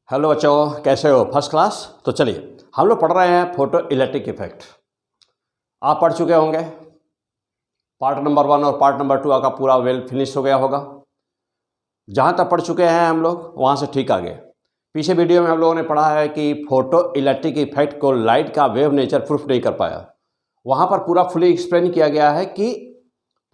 Hello बच्चों, कैसे हो? First class. तो चलिए हम लोग पढ़ रहे हैं फोटो इलेक्ट्रिक इफेक्ट। आप पढ़ चुके होंगे पार्ट नंबर 1 और पार्ट नंबर 2 आपका पूरा वेल फिनिश हो गया होगा। जहाँ तक पढ़ चुके हैं हम लोग वहाँ से ठीक आगे। पीछे वीडियो में हम लोगों ने पढ़ा है कि फोटो इलेक्ट्रिक इफेक्ट को लाइट का वेव नेचर प्रूफ नहीं कर पाया। वहाँ पर पूरा फुली एक्सप्लेन किया गया है कि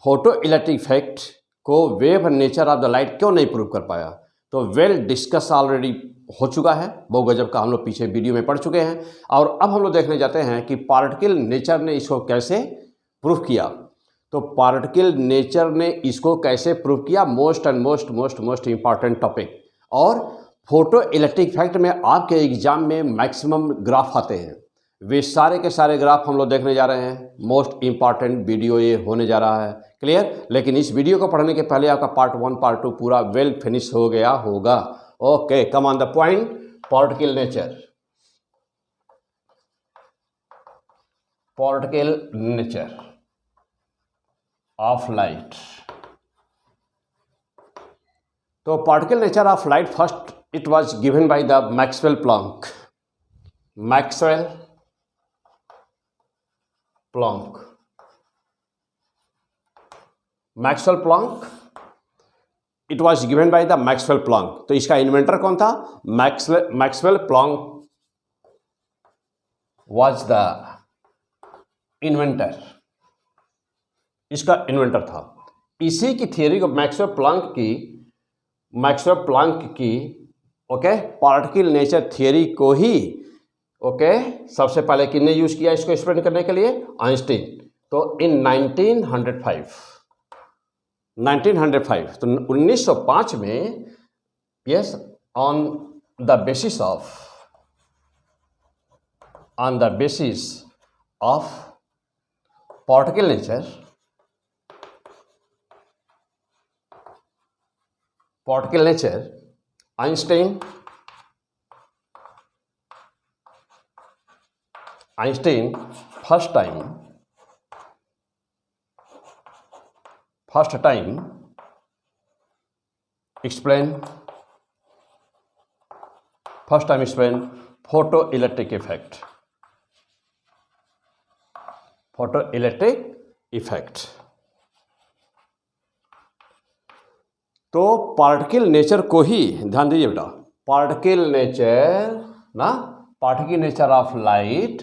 फोटो इलेक्ट्रिक इफेक्ट को wave nature of the light क्यों नहीं प्रूव कर पाया। तो वेल डिस्कस ऑलरेडी हो चुका है, बहु गजब का हम लोग पीछे वीडियो में पढ़ चुके हैं। और अब हम लोग देखने जाते हैं कि पार्टिकल नेचर ने इसको कैसे प्रूफ किया। तो पार्टिकल नेचर ने इसको कैसे प्रूफ किया, most and most important topic. और फोटो इलेक्ट्रिक इफेक्ट में आपके एग्जाम में मैक्सिमम ग्राफ आते हैं, वे सारे के सारे ग्राफ हम लोग देखने जा रहे हैं। मोस्ट इंपॉर्टेंट वीडियो ये होने जा रहा है, क्लियर। लेकिन इस वीडियो को पढ़ने के पहले आपका पार्ट 1 पार्ट 2 पूरा वेल फिनिश हो गया होगा। Okay, come on the point. Particle nature of light. तो particle nature of light first it was given by the Maxwell Planck. It was given by the Maxwell Planck. तो इसका inventor कौन था? Maxwell Planck was the inventor, इसका inventor था। इसी की theory को मैक्सवेल प्लैंक की ओके पार्टिकल नेचर थियरी को ही ओके सबसे पहले किसने यूज किया इसको एक्सप्लेन करने के लिए? आइंस्टीन। तो इन 1905 तो 1905 में yes on the basis of particle nature Einstein first time explain photo electric effect. तो पार्टिकल नेचर को ही ध्यान दीजिए बेटा, पार्टिकल नेचर ऑफ लाइट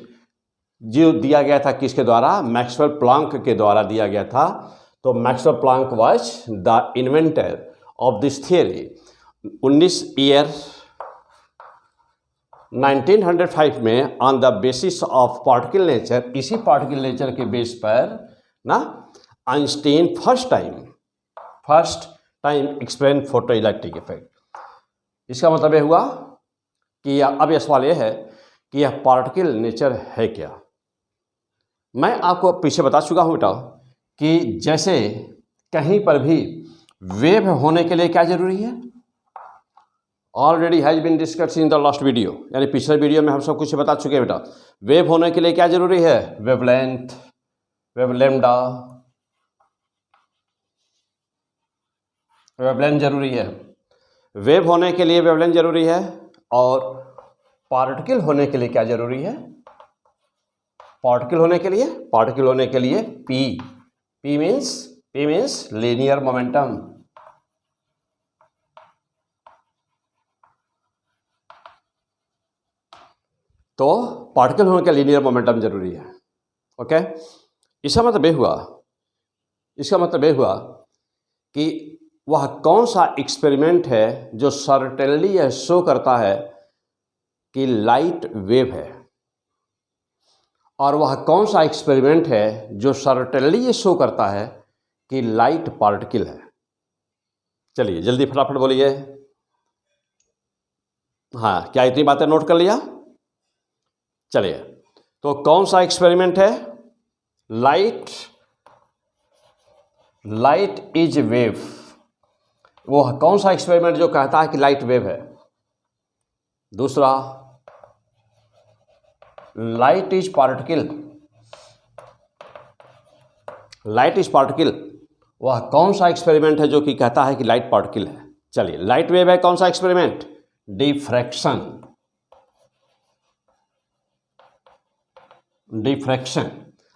जो दिया गया था किसके द्वारा? मैक्सवेल प्लैंक के द्वारा दिया गया था। तो Maxwell Planck was the inventor of this theory. 1905 में on the basis of particle nature, इसी पार्टिकल नेचर के बेस पर Einstein first time explain photoelectric effect. इसका मतलब यह हुआ कि अब यह सवाल यह है कि यह पार्टिकल नेचर है क्या। मैं आपको पीछे बता चुका हूं बेटा कि जैसे कहीं पर भी वेव होने के लिए क्या जरूरी है? Already has been discuss in the last video, यानी पिछले वीडियो में हम सब कुछ बता चुके हैं बेटा। वेव होने के लिए क्या जरूरी है? वेवलेंथ, वेवलेम्डा, वेवलेंथ जरूरी है। वेव होने के लिए वेवलेंथ जरूरी है। और पार्टिकल होने के लिए क्या जरूरी है? पार्टिकल होने के लिए P मीन्स लीनियर मोमेंटम। तो पार्टिकल होने के लीनियर मोमेंटम जरूरी है। ओके, इसका मतलब यह हुआ कि वह कौन सा एक्सपेरिमेंट है जो सर्टेनली यह शो करता है कि लाइट वेव है, और वह कौन सा एक्सपेरिमेंट है जो सर्टेनली ये शो करता है कि लाइट पार्टिकल है। चलिए जल्दी फटाफट बोलिए। हाँ, क्या इतनी बातें नोट कर लिया? चलिए, तो कौन सा एक्सपेरिमेंट है? Light is wave. वो कौन सा एक्सपेरिमेंट जो कहता है कि लाइट वेव है? दूसरा, लाइट इज पार्टिकल। वह कौन सा एक्सपेरिमेंट है जो कि कहता है कि लाइट पार्टिकल है? चलिए, लाइट वेव है कौन सा एक्सपेरिमेंट? Diffraction, diffraction.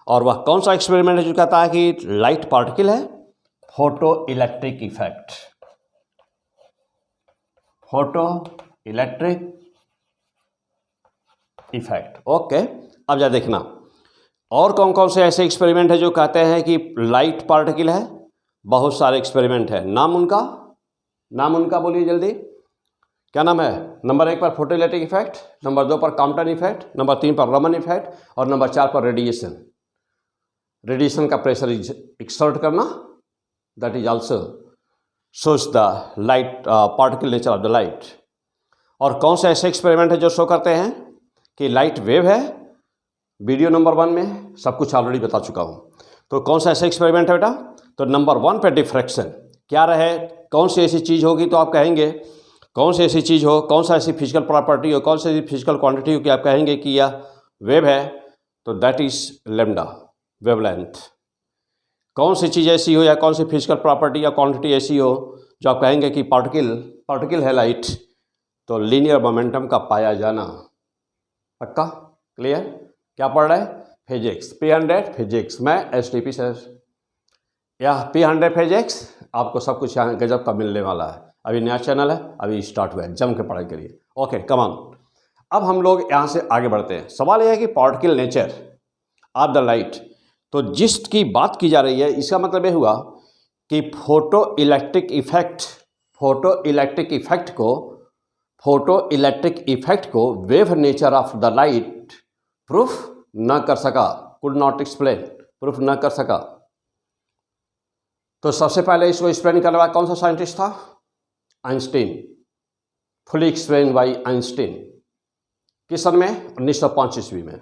और वह कौन सा एक्सपेरिमेंट है जो कहता है कि लाइट पार्टिकल है? Photo electric effect, photo electric effect. Okay, अब जा देखना और कौन कौन से ऐसे एक्सपेरिमेंट है जो कहते हैं कि लाइट पार्टिकल है। बहुत सारे एक्सपेरिमेंट है, नाम उनका बोलिए जल्दी, क्या नाम है? नंबर 1 पर फोटो इलेक्ट्रिक इफेक्ट, नंबर 2 पर कॉम्पटन इफेक्ट, नंबर 3 पर रमन इफेक्ट और नंबर 4 पर रेडिएशन। रेडिएशन का प्रेशर एक्सर्ट करना, that is also shows the light particle nature of the light. और कौन से ऐसे एक्सपेरिमेंट है जो शो करते हैं कि लाइट वेव है? वीडियो नंबर 1 में सब कुछ ऑलरेडी बता चुका हूँ। तो कौन सा ऐसा एक्सपेरिमेंट है बेटा? तो नंबर 1 पे डिफ्रैक्शन। क्या रहे, कौन सी ऐसी चीज़ होगी तो आप कहेंगे, कौन सी ऐसी चीज़ हो, कौन सा ऐसी फिजिकल प्रॉपर्टी हो, कौन सी ऐसी फिजिकल क्वांटिटी हो कि आप कहेंगे कि यह वेव है? तो दैट इज लैम्डा, वेवलेंथ। कौन सी चीज़ ऐसी हो या कौन सी फिजिकल प्रॉपर्टी या क्वांटिटी ऐसी हो जो आप कहेंगे कि पार्टिकल है लाइट? तो लीनियर मोमेंटम का पाया जाना। पक्का? क्लियर? क्या पढ़ रहे हैं? Physics, P100 physics. मैं STP सर, यह P100 फिजिक्स आपको सब कुछ यहाँ गजब का मिलने वाला है। अभी नया चैनल है, अभी स्टार्ट हुआ है, जम के पढ़ाई करिए। Okay, come on. अब हम लोग यहाँ से आगे बढ़ते हैं। सवाल यह है कि particle nature of the light, तो जिसकी बात की जा रही है इसका मतलब यह हुआ कि फोटो इलेक्ट्रिक इफेक्ट को wave nature of the light proof न कर सका, कुड नॉट एक्सप्लेन, प्रूफ न कर सका। तो सबसे पहले इसको एक्सप्लेन करने वाला कौन सा साइंटिस्ट था? Einstein. Fully explain by Einstein. किस सन में? 1905 ईस्वी में।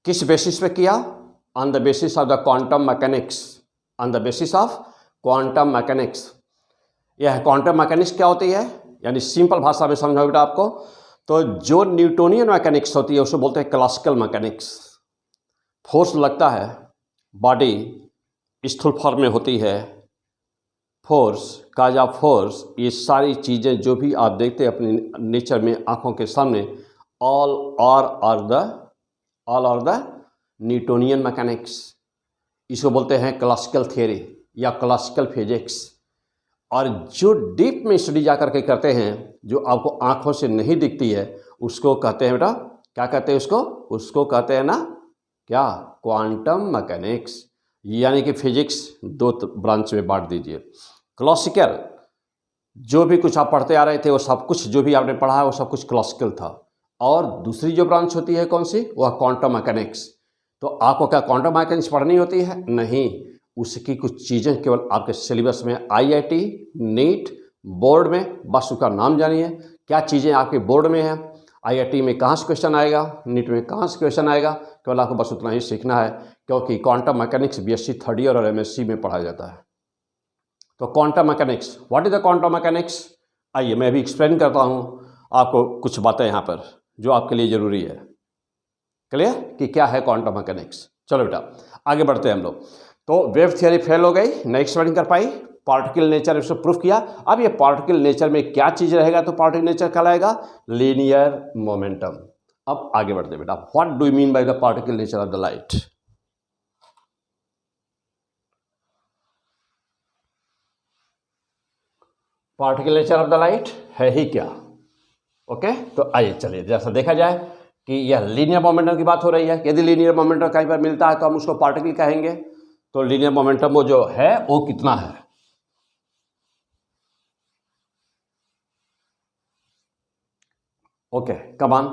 किस बेसिस पे किया? On the basis of the quantum mechanics, on the basis of quantum mechanics. यह क्वांटम मैकेनिक्स क्या होती है, यानी सिंपल भाषा में समझाओ बेटा आपको, तो जो न्यूटोनियन मैकेनिक्स होती है उसको बोलते हैं क्लासिकल मैकेनिक्स। फोर्स लगता है, बॉडी स्थूल फॉर्म में होती है, फोर्स, काज ऑफ फोर्स, ये सारी चीज़ें जो भी आप देखते हैं अपने नेचर में आंखों के सामने, all are the Newtonian mechanics. इसको बोलते हैं क्लासिकल थियरी या क्लासिकल फिजिक्स। और जो डीप में स्टडी जा करके करते हैं, जो आपको आंखों से नहीं दिखती है, उसको कहते हैं बेटा, क्या कहते हैं उसको कहते हैं ना, क्या? Quantum mechanics. यानी कि फिजिक्स 2 ब्रांच में बांट दीजिए। क्लासिकल, जो भी कुछ आप पढ़ते आ रहे थे वो सब कुछ जो भी आपने पढ़ा है वो सब कुछ क्लासिकल था। और दूसरी जो ब्रांच होती है कौन सी? वह क्वांटम मैकेनिक्स। तो आपको क्या क्वांटम मैकेनिक्स पढ़नी होती है? नहीं, उसकी कुछ चीज़ें केवल आपके सिलेबस में IIT, नीट, बोर्ड में, बस उसका नाम जानिए। क्या चीज़ें आपके बोर्ड में हैं, IIT में कहाँ से क्वेश्चन आएगा, नीट में कहाँ से क्वेश्चन आएगा, केवल आपको बस उतना ही सीखना है, क्योंकि quantum mechanics BSc third year और MSc में पढ़ाया जाता है। तो quantum mechanics, what is the quantum mechanics? आइए मैं भी एक्सप्लेन करता हूँ आपको कुछ बातें यहाँ पर जो आपके लिए ज़रूरी है। क्लियर कि क्या है क्वांटम मैकेनिक्स? चलो बेटा आगे बढ़ते हैं हम लोग। तो वेव थियरी फेल हो गई, नहीं एक्सप्लेन कर पाई, पार्टिकल नेचर इसको प्रूफ किया। अब ये पार्टिकल नेचर में क्या चीज़ रहेगा? तो पार्टिकल नेचर कहलाएगा लीनियर मोमेंटम। अब आगे बढ़ते बेटा, what do you mean by the particle nature of the light? Particle nature of the light है ही क्या? ओके, तो आइए चलिए जैसा देखा जाए कि यह लीनियर मोमेंटम की बात हो रही है। यदि लीनियर मोमेंटम कहीं पर मिलता है तो हम उसको पार्टिकल कहेंगे। तो लीनियर मोमेंटम वो जो है वो कितना है? Okay, come on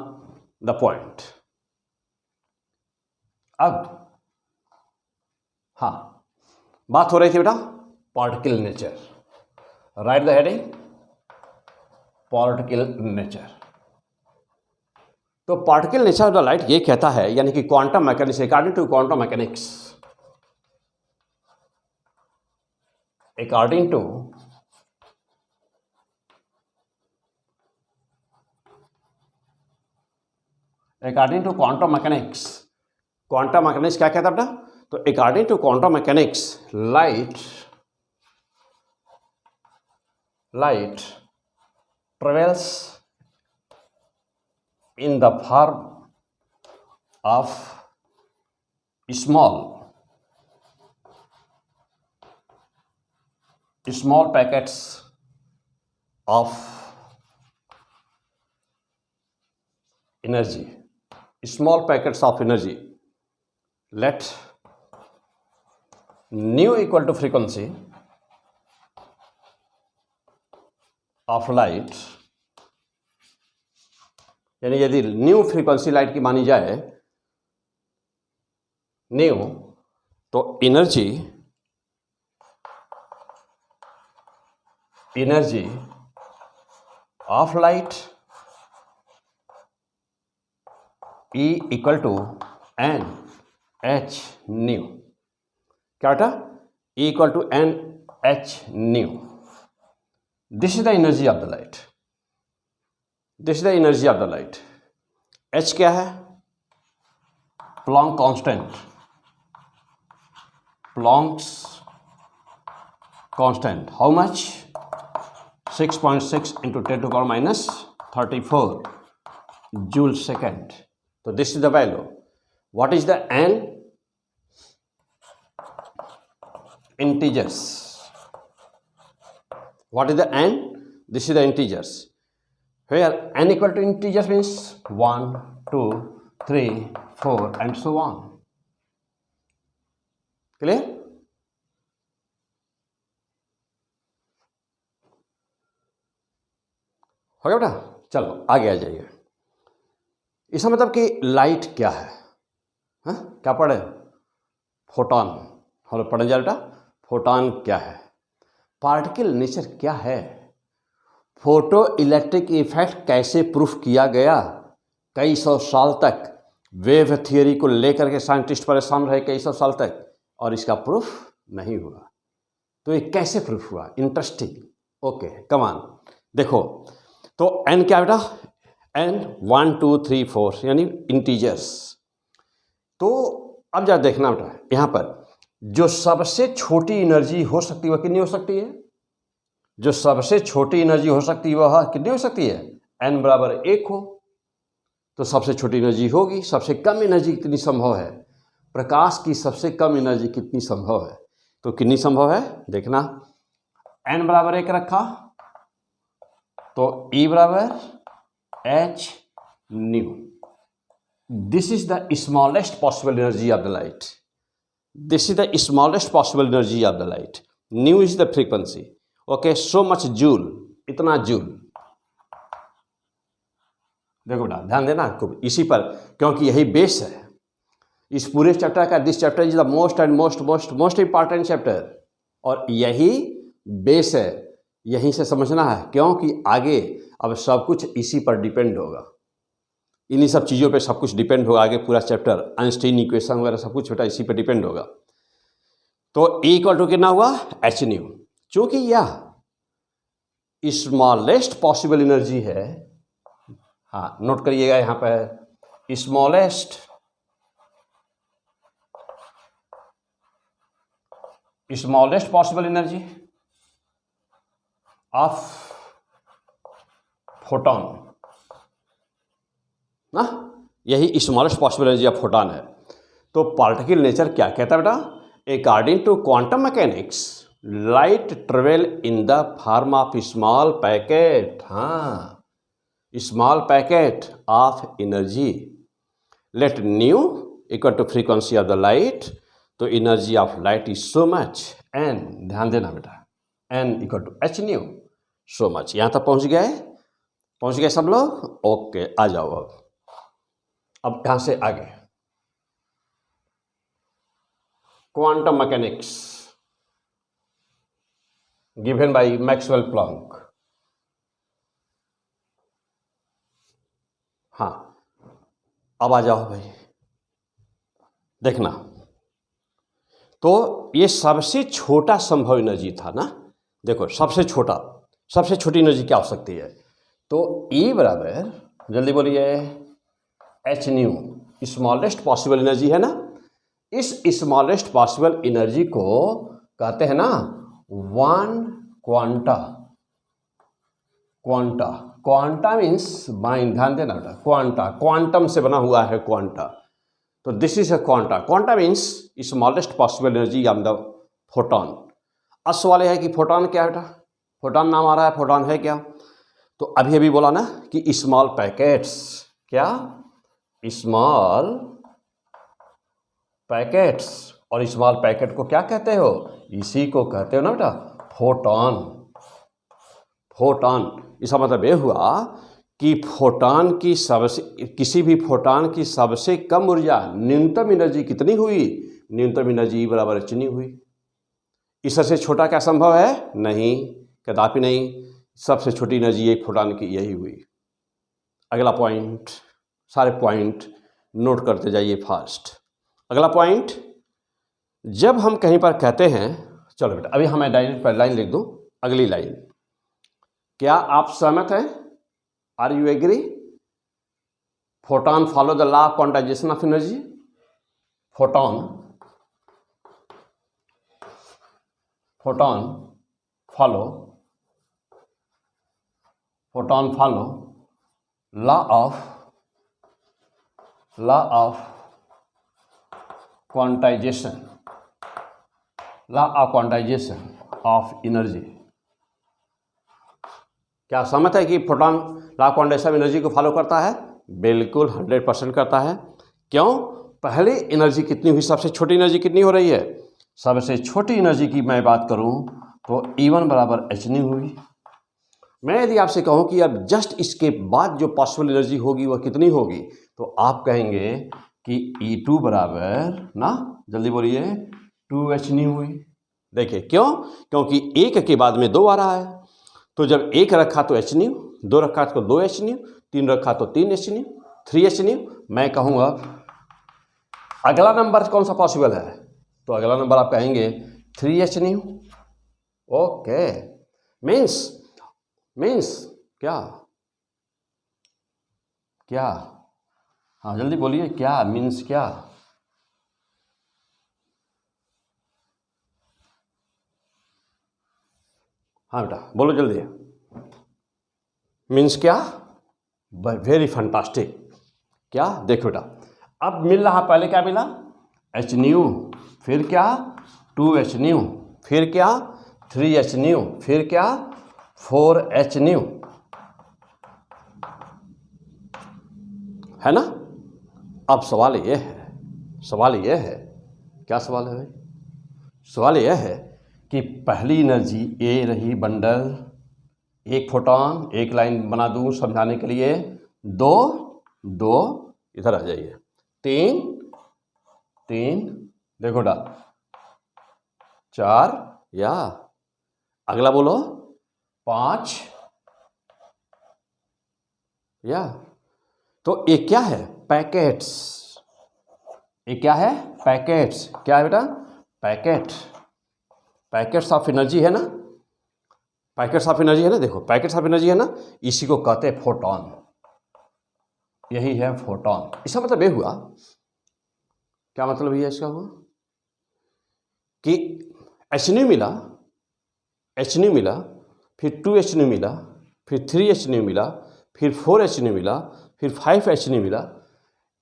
the point. अब हाँ, बात हो रही थी बेटा particle nature. Write the heading, particle nature. तो particle nature of the light ये कहता है, यानी कि quantum mechanics, according to quantum mechanics, according to quantum mechanics, quantum mechanics क्या कहता है बेटा? तो according to quantum mechanics light travels in the form of small packets of energy, small packets of energy. Let nu equal to frequency of light, यानी यदि new frequency light की मानी जाए न्यू, तो energy of light E equal to N H nu. क्या बेटा? E equal to N H nu. This is the energy of the light. This is the energy of the light. H क्या है? Planck constant. Planck's constant. How much? 6.6 into 10 to the power minus 34 joule second. So this is the value. What is the n? Integers. What is the n? This is the integers. Where n equal to integers means 1, 2, 3, 4 and so on. Clear? हो गया बेटा? चलो आगे आ जाइए. इसका मतलब कि light क्या है? हाँ, क्या पढ़े? फोटॉन. हम लोग पढ़े जा बेटा. फोटॉन क्या है? पार्टिकल नेचर क्या है? फोटो इलेक्ट्रिक इफेक्ट कैसे प्रूफ किया गया? कई सौ साल तक वेव थियोरी को लेकर के साइंटिस्ट परेशान रहे कई सौ साल तक, और इसका प्रूफ नहीं हुआ. तो ये कैसे प्रूफ हुआ? इंटरेस्टिंग. Okay come on. देखो तो n क्या बेटा? n 1 2 3 4 यानी इंटीजर्स. तो अब जरा देखना बेटा, यहाँ पर जो सबसे छोटी एनर्जी हो सकती है वह कितनी हो सकती है? जो सबसे छोटी एनर्जी हो सकती है वह कितनी हो सकती है? n बराबर 1 हो तो सबसे छोटी एनर्जी होगी. सबसे कम एनर्जी कितनी संभव है? प्रकाश की सबसे कम एनर्जी कितनी संभव है? तो कितनी संभव है देखना. n बराबर 1 रखा तो E बराबर h new. This is the smallest possible energy of the light. This is the smallest possible energy of the light. New is the frequency. Okay, so much joule, इतना जूल. देखो बेटा ध्यान देना आपको इसी पर, क्योंकि यही बेस है इस पूरे चैप्टर का. This chapter is the most and most important chapter, और यही बेस है. यहीं से समझना है, क्योंकि आगे अब सब कुछ इसी पर डिपेंड होगा. इन्हीं सब चीज़ों पे सब कुछ डिपेंड होगा. आगे पूरा चैप्टर आइंस्टीन इक्वेशन वगैरह सब कुछ बेटा इसी पर डिपेंड होगा. तो E इक्वल टू कितना हुआ? H new. चूंकि यह स्मॉलेस्ट पॉसिबल एनर्जी है, हाँ नोट करिएगा यहाँ पर, smallest possible energy of photon ना, यही smallest possible energy of photon है. तो पार्टिकल नेचर क्या कहता है बेटा? According to quantum mechanics light travel in the form of small packet. हाँ, small packet of energy. Let nu equal to frequency of the light. तो energy of light is so much. N ध्यान देना बेटा, N equal to H nu so much. यहाँ तक पहुँच गए सब लोग? ओके आ जाओ. अब यहाँ से आगे quantum mechanics given by Maxwell Planck. हाँ अब आ जाओ भाई, देखना. तो ये सबसे छोटा संभव एनर्जी था ना. देखो सबसे छोटी एनर्जी क्या हो सकती है? तो E बराबर, जल्दी बोलिए, H new. Smallest possible energy है ना. इस स्मॉलेस्ट पॉसिबल एनर्जी को कहते हैं ना one quanta, quanta means mind, ध्यान देना बेटा, क्वांटा क्वांटम से बना हुआ है क्वांटा, तो this is a quanta. Quanta means smallest possible energy of the photon. अब सवाल है कि फोटोन क्या है बेटा, फोटोन नाम आ रहा है, फोटोन है क्या? तो अभी अभी बोला ना कि स्मॉल पैकेट्स, क्या स्मॉल पैकेट्स, और स्मॉल पैकेट को क्या कहते हो? इसी को कहते हो ना बेटा फोटोन। फोटोन इसका मतलब ये हुआ कि फोटोन की सबसे, किसी भी फोटोन की सबसे कम ऊर्जा न्यूनतम एनर्जी कितनी हुई? न्यूनतम एनर्जी बराबर इतनी हुई। इससे छोटा क्या संभव है? नहीं, कदापि नहीं। सबसे छोटी एनर्जी एक फोटोन की यही हुई। अगला पॉइंट, सारे पॉइंट नोट करते जाइए फास्ट। अगला पॉइंट, जब हम कहीं पर कहते हैं, चलो बेटा अभी हमें डायरेक्ट पर लाइन लिख दूं, अगली लाइन, क्या आप सहमत हैं? Are you agree? Photon follow the law of quantisation of energy. Photon follow law of quantisation of energy. क्या सहमत है कि फोटोन लॉ क्वांटाइजेशन एनर्जी को फॉलो करता है? बिल्कुल 100% करता है। क्यों? पहले एनर्जी कितनी हुई? सबसे छोटी एनर्जी कितनी हो रही है? सबसे छोटी एनर्जी की मैं बात करूं तो E1 बराबर h हुई। मैं यदि आपसे कहूं कि अब जस्ट इसके बाद जो पॉसिबल एनर्जी होगी वह कितनी होगी, तो आप कहेंगे कि E2 बराबर ना, जल्दी बोलिए, 2h हुई। देखिए क्यों? क्योंकि एक के बाद में 2 आ रहा है, तो जब एक रखा तो h, 2 रखा तो 2h, 3 रखा तो 3h, 3h। मैं कहूँगा अगला नंबर कौन सा पॉसिबल है, तो अगला नंबर आप कहेंगे 3h। ओके, मीन्स क्या? हाँ जल्दी बोलिए, क्या मीन्स क्या? हाँ बेटा बोलो जल्दी, मीन्स क्या? Very fantastic. क्या? देखो बेटा, अब मिल रहा, पहले क्या मिला? h न्यू, फिर क्या? 2h न्यू, फिर क्या? 3h न्यू, फिर क्या? 4h न्यू, है ना? अब सवाल ये है, क्या सवाल है भाई? सवाल यह है कि पहली एनर्जी ए रही बंडल, एक फोटोन, एक लाइन बना दूं समझाने के लिए, 2 इधर आ जाइए, 3 देखो डा, 4 या अगला बोलो 5 या, तो ये क्या है? पैकेट्स। ये क्या है? पैकेट्स। क्या है बेटा? पैकेट्स ऑफ एनर्जी है ना, पैकेट्स ऑफ एनर्जी है ना, देखो पैकेट्स ऑफ एनर्जी है ना, इसी को कहते हैं फोटोन। यही है फोटोन। इसका मतलब ये हुआ, क्या मतलब ये इसका हुआ कि h मिला, फिर 2h मिला, फिर 3h मिला, फिर 4h मिला, फिर 5h मिला।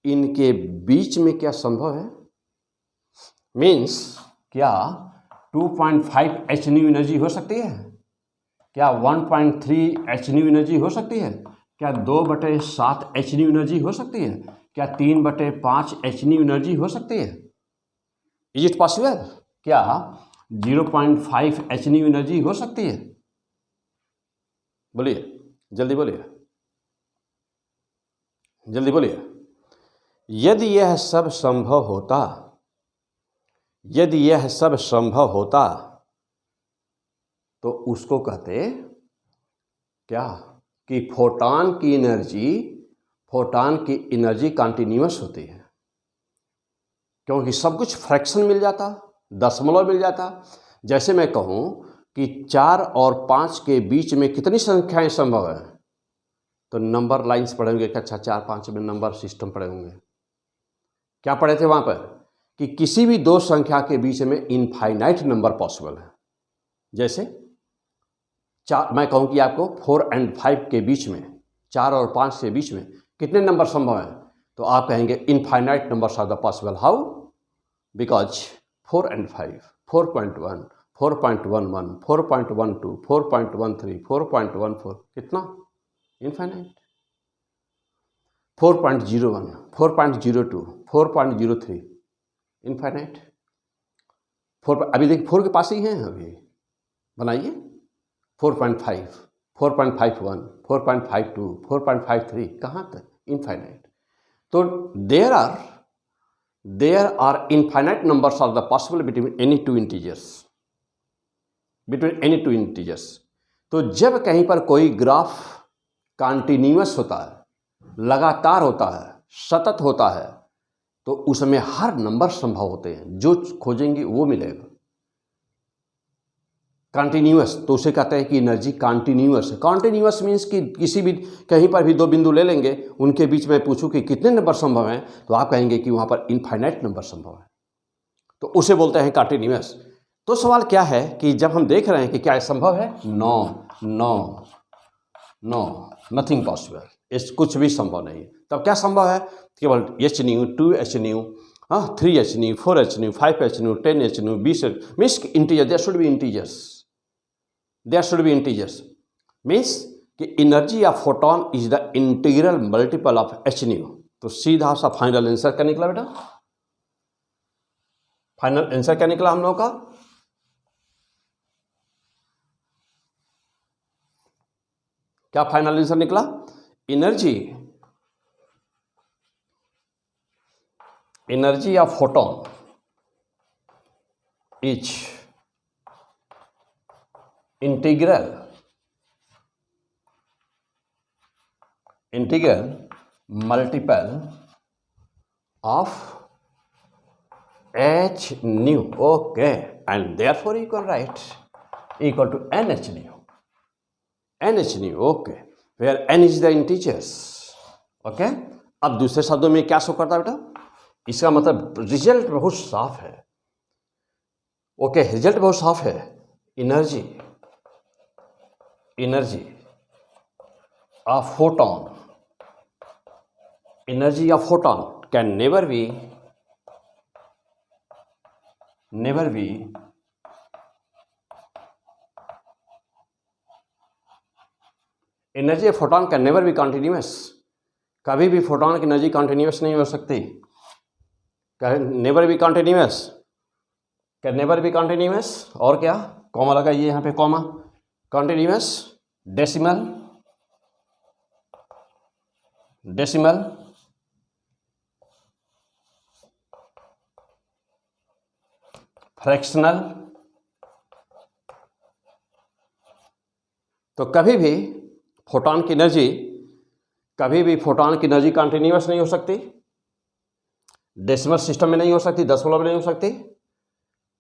इनके बीच में क्या संभव है? मीन्स क्या 2.5 h एनर्जी हो सकती है? क्या 1.3 h एनर्जी हो सकती है? क्या 2/7 h एनर्जी हो सकती है? क्या 3/5 h एनर्जी हो सकती है? Is it possible? क्या 0.5 h एनर्जी हो सकती है? बोलिए, जल्दी बोलिए, जल्दी बोलिए। यदि यह सब संभव होता तो उसको कहते क्या कि फोटोन की एनर्जी कंटिन्यूअस होती है, क्योंकि सब कुछ फ्रैक्शन मिल जाता, दशमलव मिल जाता। जैसे मैं कहूँ कि 4 और 5 के बीच में कितनी संख्याएं संभव है, तो नंबर लाइंस पढ़े होंगे, अच्छा 4-5 में नंबर सिस्टम पढ़े होंगे। क्या पढ़े थे वहाँ पर कि किसी भी दो संख्या के बीच में इनफाइनाइट नंबर पॉसिबल है। जैसे मैं कहूँ कि आपको 4 और 5 के बीच में, 4 और 5 के बीच में कितने नंबर संभव हैं, तो आप कहेंगे infinite numbers are the possible. How? Because 4 और 5, 4.1, 4.11, 4.12, 4.13, 4.14, कितना? इनफाइनाइट। 4.01, 4.02, 4.03, इनफाइनाइट। 4 अभी देखिए 4 के पास ही हैं, अभी बनाइए 4.5, 4.51, 4.52, 4.53, कहाँ तक? इनफाइनाइट। तो there are infinite numbers are the possible between any two integers. तो जब कहीं पर कोई ग्राफ कॉन्टिन्यूअस होता है, लगातार होता है, सतत होता है, तो उसमें हर नंबर संभव होते हैं, जो खोजेंगे वो मिलेगा। कॉन्टिन्यूअस, तो उसे कहते हैं कि एनर्जी कॉन्टिन्यूअस है। कॉन्टिन्यूअस मीन्स कि किसी भी कहीं पर भी दो बिंदु ले लेंगे, उनके बीच में पूछूं कि कितने नंबर संभव हैं, तो आप कहेंगे कि वहाँ पर इनफाइनाइट नंबर संभव है, तो उसे बोलते हैं कॉन्टिन्यूअस। तो सवाल क्या है कि जब हम देख रहे हैं कि क्या ये संभव है? नो, नथिंग पॉसिबल, इस कुछ भी संभव नहीं है। तब क्या संभव है? केवल HNu, 2HNu, 3HNu, 4HNu, 5HNu, 10HNu, 20 means integer, there should be integers, means कि energy of photon is the integral multiple of HNu। तो सीधा सा फाइनल आंसर क्या निकला बेटा? फाइनल आंसर क्या निकला हम लोगों का? क्या फाइनल आंसर निकला? Energy of photon is integral multiple of HNu, okay, and therefore you can write equal to NHNu, okay, where N is the integers, okay। अब दूसरे शब्दों में क्या शो करता है बेटा? इसका मतलब रिजल्ट बहुत साफ है, ओके, रिजल्ट बहुत साफ है। Energy of photon can never be energy of photon can never be continuous. कभी भी फोटोन की एनर्जी कॉन्टिन्यूअस नहीं हो सकती। नेवर बी कॉन्टिन्यूअस, और क्या? कॉमा लगाइए यहाँ पे, कॉमा, कॉन्टिन्यूअस, डेसिमल, फ्रैक्शनल। तो कभी भी फोटोन की एनर्जी कॉन्टिन्यूअस नहीं हो सकती, डेसिमल सिस्टम में नहीं हो सकती, दशमलव में नहीं हो सकती,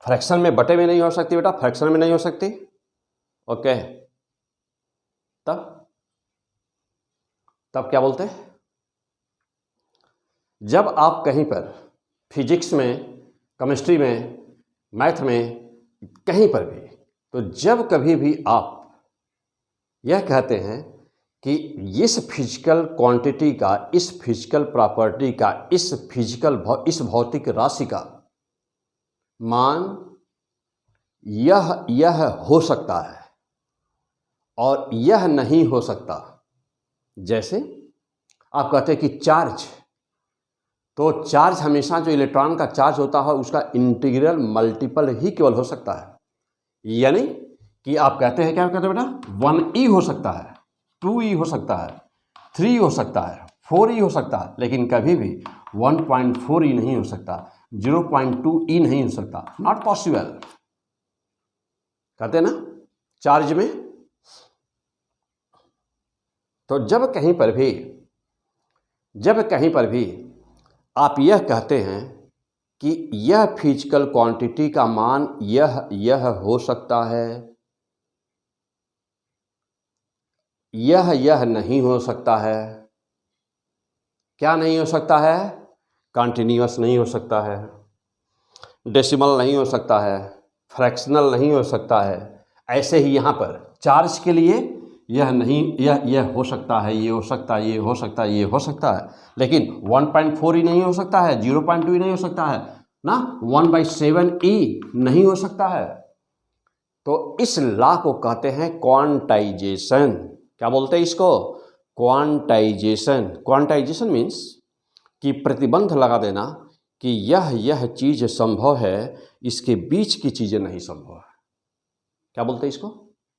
फ्रैक्शन में बटे में नहीं हो सकती बेटा, फ्रैक्शन में नहीं हो सकती, ओके। तब क्या बोलते हैं? जब आप कहीं पर फिजिक्स में, केमिस्ट्री में, मैथ में, कहीं पर भी, तो जब कभी भी आप यह कहते हैं कि इस फिजिकल क्वांटिटी का, इस फिजिकल प्रॉपर्टी का, इस भौतिक राशि का मान यह हो सकता है और यह नहीं हो सकता। जैसे आप कहते हैं कि चार्ज, तो चार्ज हमेशा जो इलेक्ट्रॉन का चार्ज होता है उसका इंटीग्रल मल्टीपल ही केवल हो सकता है। यानी कि आप कहते हैं, क्या कहते हैं बेटा? 1e हो सकता है, 2e हो सकता है, 3 हो सकता है, 4e हो सकता है, लेकिन कभी भी 1.4e नहीं हो सकता, 0.2e नहीं हो सकता, नॉट पॉसिबल। कहते हैं ना चार्ज में। तो जब कहीं पर भी आप यह कहते हैं कि यह फिजिकल क्वांटिटी का मान यह हो सकता है, यह नहीं हो सकता है। क्या नहीं हो सकता है? कॉन्टिन्यूअस नहीं हो सकता है, डेसिमल नहीं हो सकता है, फ्रैक्शनल नहीं हो सकता है, ऐसे ही यहाँ पर चार्ज के लिए यह नहीं, यह हो सकता है, ये हो सकता है, ये हो सकता है, ये हो सकता है, लेकिन 1.4 ही नहीं हो सकता है, 0.2 ही नहीं हो सकता है ना, 1/7 नहीं हो सकता है। तो इस लॉ को कहते हैं क्वांटाइजेशन। क्या बोलते हैं इसको? क्वांटाइजेशन। क्वांटाइजेशन मीन्स कि प्रतिबंध लगा देना कि यह चीज़ संभव है, इसके बीच की चीज़ें नहीं संभव है। क्या बोलते हैं इसको?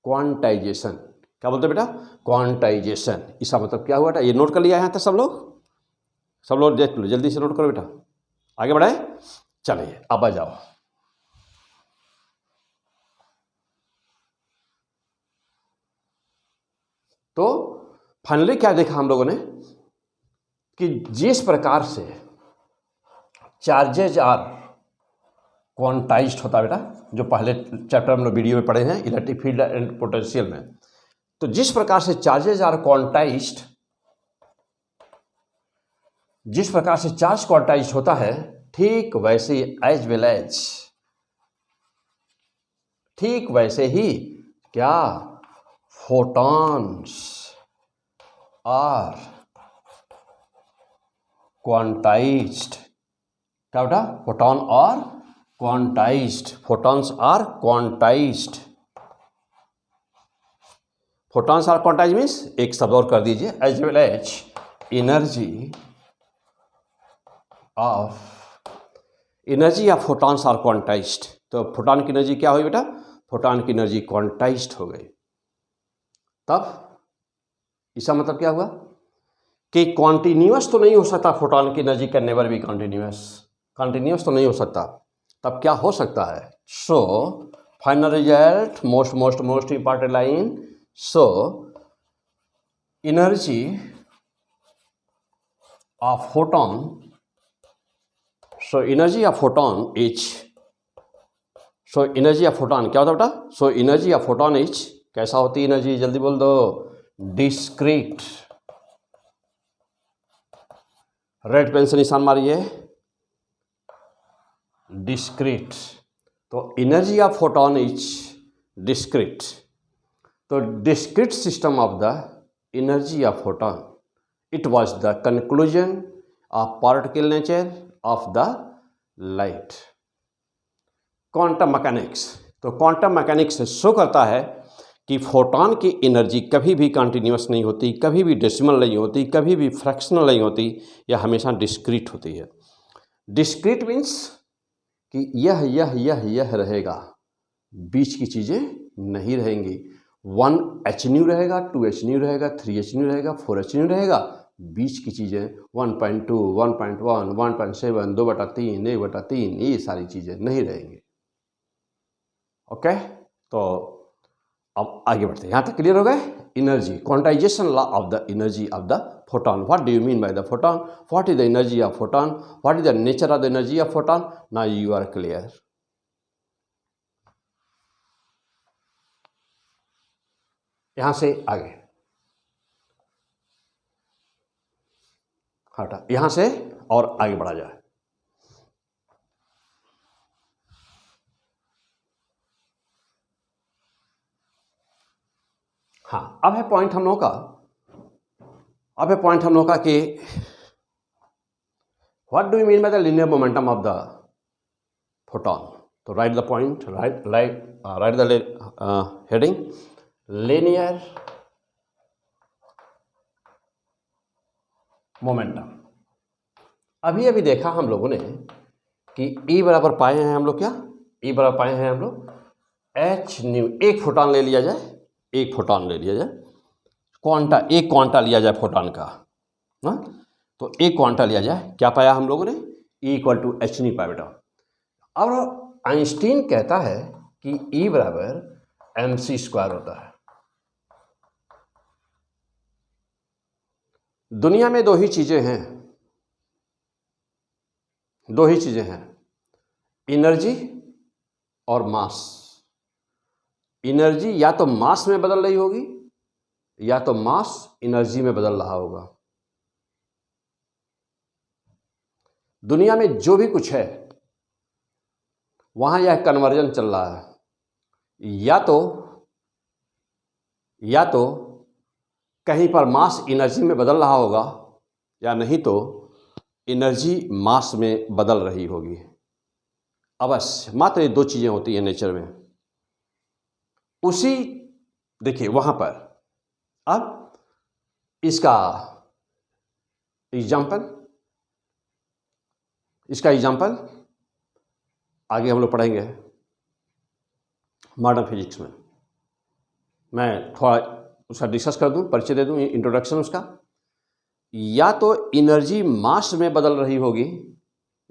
क्वांटाइजेशन। क्या बोलते हैं बेटा? क्वांटाइजेशन। इसका मतलब क्या हुआ बेटा? ये नोट कर लिया यहाँ तक सब लोग देख लो, जल्दी से नोट करो बेटा, आगे बढ़ाए। चलिए अब आ जाओ। तो फाइनली क्या देखा हम लोगों ने कि जिस प्रकार से चार्जेज आर क्वांटाइज्ड होता है बेटा, जो पहले चैप्टर हम लोग वीडियो में पढ़े हैं इलेक्ट्रिक फील्ड एंड पोटेंशियल में, तो जिस प्रकार से चार्जेज आर क्वांटाइज्ड, जिस प्रकार से चार्ज क्वांटाइज्ड होता है, ठीक वैसे ही क्या फोटॉन्स आर क्वांटाइज्ड। क्या बेटा? Photon are quantised. Photons are quantised. Photons are quantised means, एक शब्द और कर दीजिए, as well as energy of photons are quantised. तो फोटॉन की एनर्जी क्या हुई बेटा? फोटॉन की एनर्जी क्वांटाइज्ड हो गई। तब इसका मतलब क्या हुआ कि कॉन्टिन्यूअस तो नहीं हो सकता, फोटॉन की energy can never be continuous तो नहीं हो सकता। तब क्या हो सकता है? So final result, most important line, so energy of photon, energy of photon क्या होता है बेटा? So energy of photon is, कैसा होती है एनर्जी? जल्दी बोल दो। डिस्क्रीट। रेड पेन से निशान मारिए। डिस्क्रीट। तो energy of photon is discrete. तो discrete system of the energy of photon, it was the conclusion of particle nature of the light. Quantum mechanics. तो क्वांटम मैकेनिक्स शो करता है कि photon की एनर्जी कभी भी कंटिन्यूअस नहीं होती, कभी भी डेसिमल नहीं होती, कभी भी फ्रैक्शनल नहीं होती, यह हमेशा डिस्क्रीट होती है। डिस्क्रीट मीन्स कि यह रहेगा, बीच की चीज़ें नहीं रहेंगी। 1h न्यू रहेगा, 2h न्यू रहेगा, 3h न्यू रहेगा, 4h न्यू रहेगा। बीच की चीज़ें 1.2, 1.1, 1.7, 2/3, 1/3, ये सारी चीज़ें नहीं रहेंगी। ओके, तो अब आगे बढ़ते हैं। यहाँ तक क्लियर हो गए? Energy, quantisation law of the energy of the photon. What do you mean by the photon? What is the energy of photon? What is the nature of the energy of photon? Now you are clear. यहाँ से आगे हटा, यहाँ से और आगे बढ़ा जाए। हाँ, अब है पॉइंट हम लोगों का, कि what do you mean by the linear momentum of the photon? तो write the point, write the heading, linear momentum. अभी देखा हम लोगों ने कि E बराबर पाए हैं हम लोग, क्या E बराबर पाए हैं हम लोग h न्यू। एक फोटॉन ले लिया जाए, एक क्वांटा लिया जाए फोटॉन का, ना? तो एक क्वांटा लिया जाए, क्या पाया हम लोगों ने? E = h न्यू पाया बेटा। अब आइंस्टीन कहता है कि E बराबर mc² होता है। दुनिया में दो ही चीज़ें हैं, एनर्जी और मास। एनर्जी या तो मास में बदल रही होगी, या तो मास एनर्जी में बदल रहा होगा। दुनिया में जो भी कुछ है वहाँ यह कन्वर्जन चल रहा है, या तो या तो कहीं पर मास एनर्जी में बदल रहा होगा या नहीं तो एनर्जी मास में बदल रही होगी। अवश्य मात्र ये दो चीज़ें होती हैं नेचर में। उसी देखिए वहाँ पर अब इसका एग्जाम्पल आगे हम लोग पढ़ेंगे मॉडर्न फिजिक्स में। मैं थोड़ा उसका डिस्कस कर दूं, परिचय दे दूं, इंट्रोडक्शन उसका। या तो एनर्जी मास में बदल रही होगी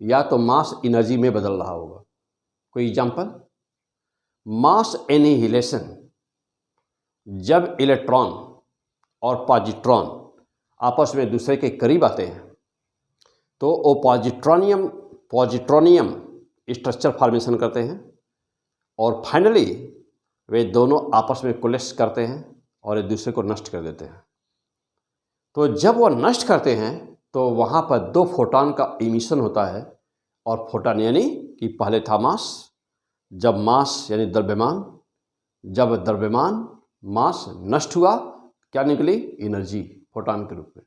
या तो मास एनर्जी में बदल रहा होगा। कोई एग्जाम्पल? मास एनिहिलेशन, जब इलेक्ट्रॉन और पॉजिट्रॉन आपस में दूसरे के करीब आते हैं तो वो पॉजिट्रोनियम स्ट्रक्चर फॉर्मेशन करते हैं और फाइनली वे दोनों आपस में कोलेप्स करते हैं और एक दूसरे को नष्ट कर देते हैं। तो जब वो नष्ट करते हैं तो वहाँ पर दो फोटॉन का इमिशन होता है। और फोटॉन यानी कि पहले था मास, जब मास यानी द्रव्यमान, जब द्रव्यमान मास नष्ट हुआ क्या निकली? एनर्जी फोटॉन के रूप में।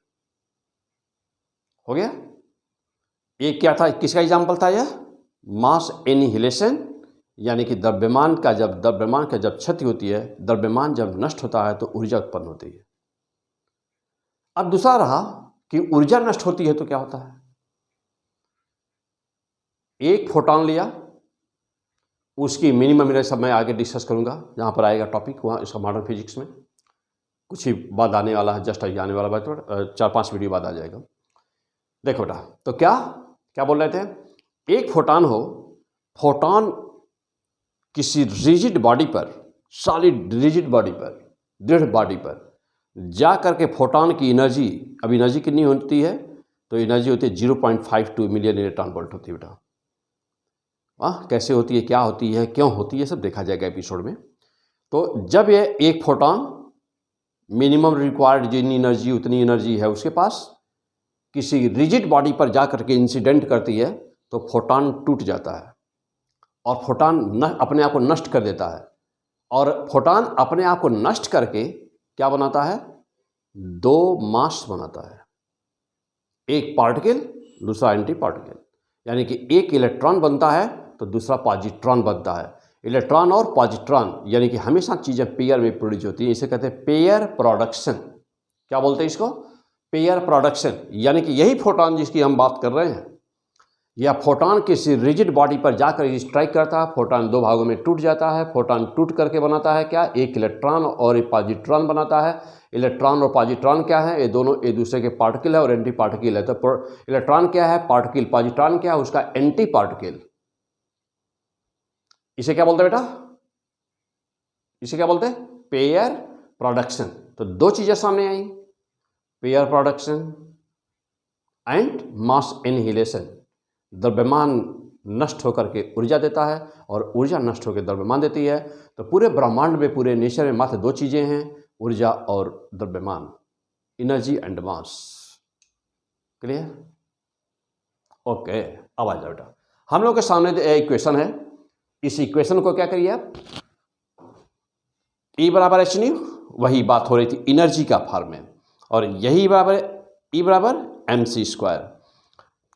हो गया? ये क्या था, किसका एग्जाम्पल था यह? मास एनिहिलेशन, यानी कि द्रव्यमान का जब क्षति होती है, द्रव्यमान जब नष्ट होता है तो ऊर्जा उत्पन्न होती है। अब दूसरा रहा कि ऊर्जा नष्ट होती है तो क्या होता है? एक फोटॉन लिया, उसकी मिनिमम मेरे सब मैं आगे डिस्कस करूंगा, जहां पर आएगा टॉपिक वहाँ इसका मॉडर्न फिजिक्स में कुछ ही बाद आने वाला है, जस्ट आने वाला बात 4-5 वीडियो बाद आ जाएगा। देखो बेटा, तो क्या बोल रहे थे? एक फोटॉन हो, फोटॉन किसी रिजिड बॉडी पर, सॉलिड रिजिड बॉडी पर, दृढ़ बॉडी पर जा करके फोटॉन की एनर्जी, अब एनर्जी कितनी होती है? तो एनर्जी होती है 0.52 मिलियन इलेक्ट्रॉन वोल्ट होती है बेटा। कैसे होती है, क्या होती है, क्यों होती है, सब देखा जाएगा एपिसोड में। तो जब ये एक फोटॉन मिनिमम रिक्वायर्ड जितनी एनर्जी उतनी एनर्जी है उसके पास, किसी रिजिड बॉडी पर जा करके इंसिडेंट करती है तो फोटॉन टूट जाता है और फोटॉन अपने आप को नष्ट कर देता है। और फोटॉन अपने आप को नष्ट करके क्या बनाता है? दो मास बनाता है, एक पार्टिकल दूसरा एंटी पार्टिकल, यानी कि एक इलेक्ट्रॉन बनता है तो दूसरा पॉजिट्रॉन बनता है। इलेक्ट्रॉन और पॉजिट्रॉन यानी कि हमेशा चीज़ें पेयर में प्रोड्यूस होती हैं, इसे कहते हैं पेयर प्रोडक्शन। क्या बोलते हैं इसको? Pair production. यानी कि यही फोटॉन जिसकी हम बात कर रहे हैं, या फोटॉन किसी रिजिड बॉडी पर जाकर स्ट्राइक करता है, फोटॉन दो भागों में टूट जाता है, फोटॉन टूट करके बनाता है क्या? एक इलेक्ट्रॉन और एक पॉजिट्रॉन बनाता है। इलेक्ट्रॉन और पॉजिट्रॉन क्या है? ये दोनों एक दूसरे के पार्टिकल है और एंटी पार्टिकल है। तो इलेक्ट्रॉन क्या है? पार्टिकल। पॉजिट्रॉन क्या है? उसका एंटी पार्टिकल। इसे क्या बोलते हैं बेटा? इसे क्या बोलते हैं? Pair production. तो दो चीजें सामने आई, pair production and mass annihilation. द्रव्यमान नष्ट होकर के ऊर्जा देता है और ऊर्जा नष्ट होकर द्रव्यमान देती है। तो पूरे ब्रह्मांड में, पूरे नेचर में मात्र दो चीजें हैं, ऊर्जा और द्रव्यमान, energy and mass. Clear? Okay, अब आ जाओ बेटा, हम लोग के सामने इक्वेशन है। इस इक्वेशन को क्या करिए आप? E बराबर एच न्यू, वही बात हो रही थी एनर्जी का फॉर्म में, और यही बराबर E बराबर mc²।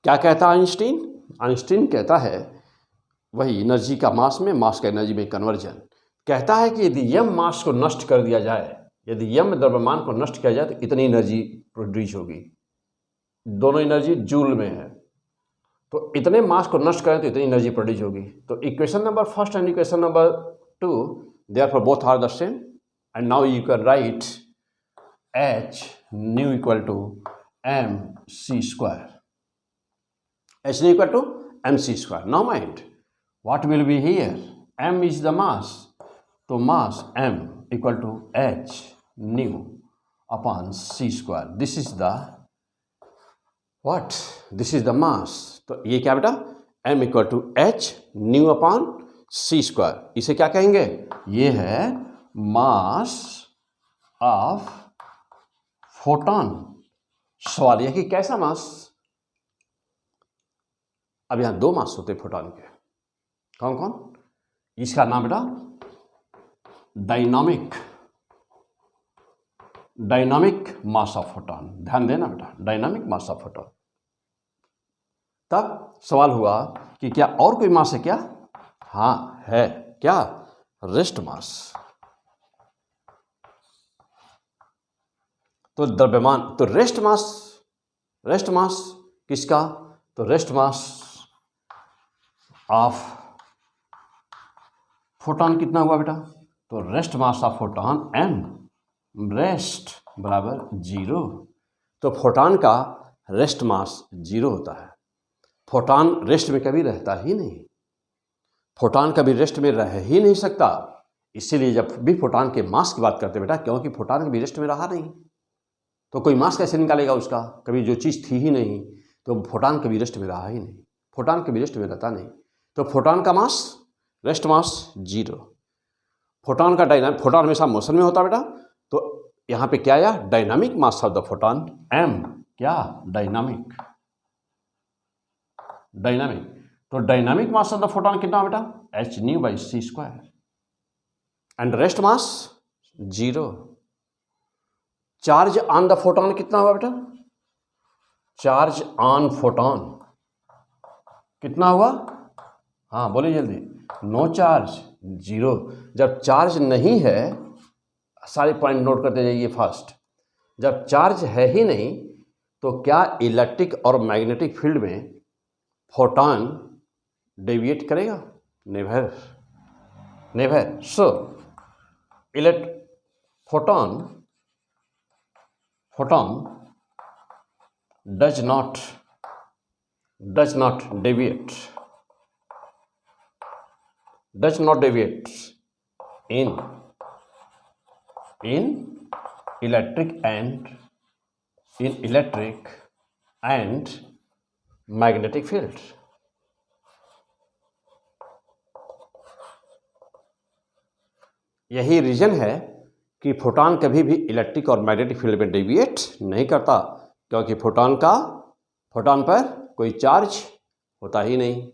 क्या कहता है आइंस्टीन? आइंस्टीन कहता है वही एनर्जी का मास में, मास का एनर्जी में कन्वर्जन। कहता है कि यदि यम मास को नष्ट कर दिया जाए, यदि यम द्रव्यमान को नष्ट किया जाए तो इतनी एनर्जी प्रोड्यूस होगी। दोनों एनर्जी जूल में है, तो इतने मास को नष्ट करें तो इतनी एनर्जी प्रोड्यूस होगी। तो equation number first and equation number 2, therefore both are the same, and now you can write h nu equal to mc². h nu equal to mc². Now mind, what will be here? M is the mass, so mass m equal to h nu upon c². This is the what? This is the mass. तो ये क्या बेटा? m equal to h nu upon c²। इसे क्या कहेंगे? ये है mass of photon. सवाल यह कि कैसा मास? अब यहां दो मास होते फोटॉन के। कौन कौन? इसका नाम बेटा dynamic dynamic mass of photon, ध्यान देना बेटा, डायनामिक मास ऑफ फोटॉन। तब सवाल हुआ कि क्या और कोई मास है क्या? हाँ है, क्या? Rest mass. तो द्रव्यमान, तो रेस्ट मास किसका? तो रेस्ट मास ऑफ फोटॉन कितना हुआ बेटा? तो rest mass of photon m, rest बराबर 0। तो फोटॉन का रेस्ट मास 0 होता है। फोटॉन रेस्ट में कभी रहता ही नहीं, फोटॉन कभी रेस्ट में रह ही नहीं सकता। इसीलिए जब भी फोटॉन के मास की बात करते बेटा, क्योंकि फोटॉन कभी रेस्ट में रहा नहीं, तो कोई मास कैसे निकालेगा उसका? कभी जो चीज़ थी ही नहीं, तो फोटॉन कभी रेस्ट में रहा ही नहीं, फोटॉन कभी रेस्ट में रहता नहीं। तो फोटॉन का मास, रेस्ट मास 0। फोटॉन हमेशा मोशन में होता बेटा। तो यहाँ पे क्या आया? Dynamic mass of the photon m, क्या? डायनामिक। तो dynamic mass of the photon कितना बेटा? h/c²। And rest mass 0। Charge on the photon कितना हुआ बेटा? चार्ज ऑन फोटॉन कितना हुआ? हाँ बोलिए जल्दी। No charge, 0। जब चार्ज नहीं है, सारे पॉइंट नोट करते जाइए फास्ट। जब चार्ज है ही नहीं, तो क्या इलेक्ट्रिक और मैग्नेटिक फील्ड में फोटॉन डेविएट करेगा? Never. So photon does not deviate in electric and magnetic field। यही रीजन है कि फोटॉन कभी भी इलेक्ट्रिक और मैग्नेटिक फील्ड में डेविएट नहीं करता, क्योंकि फोटॉन पर कोई चार्ज होता ही नहीं।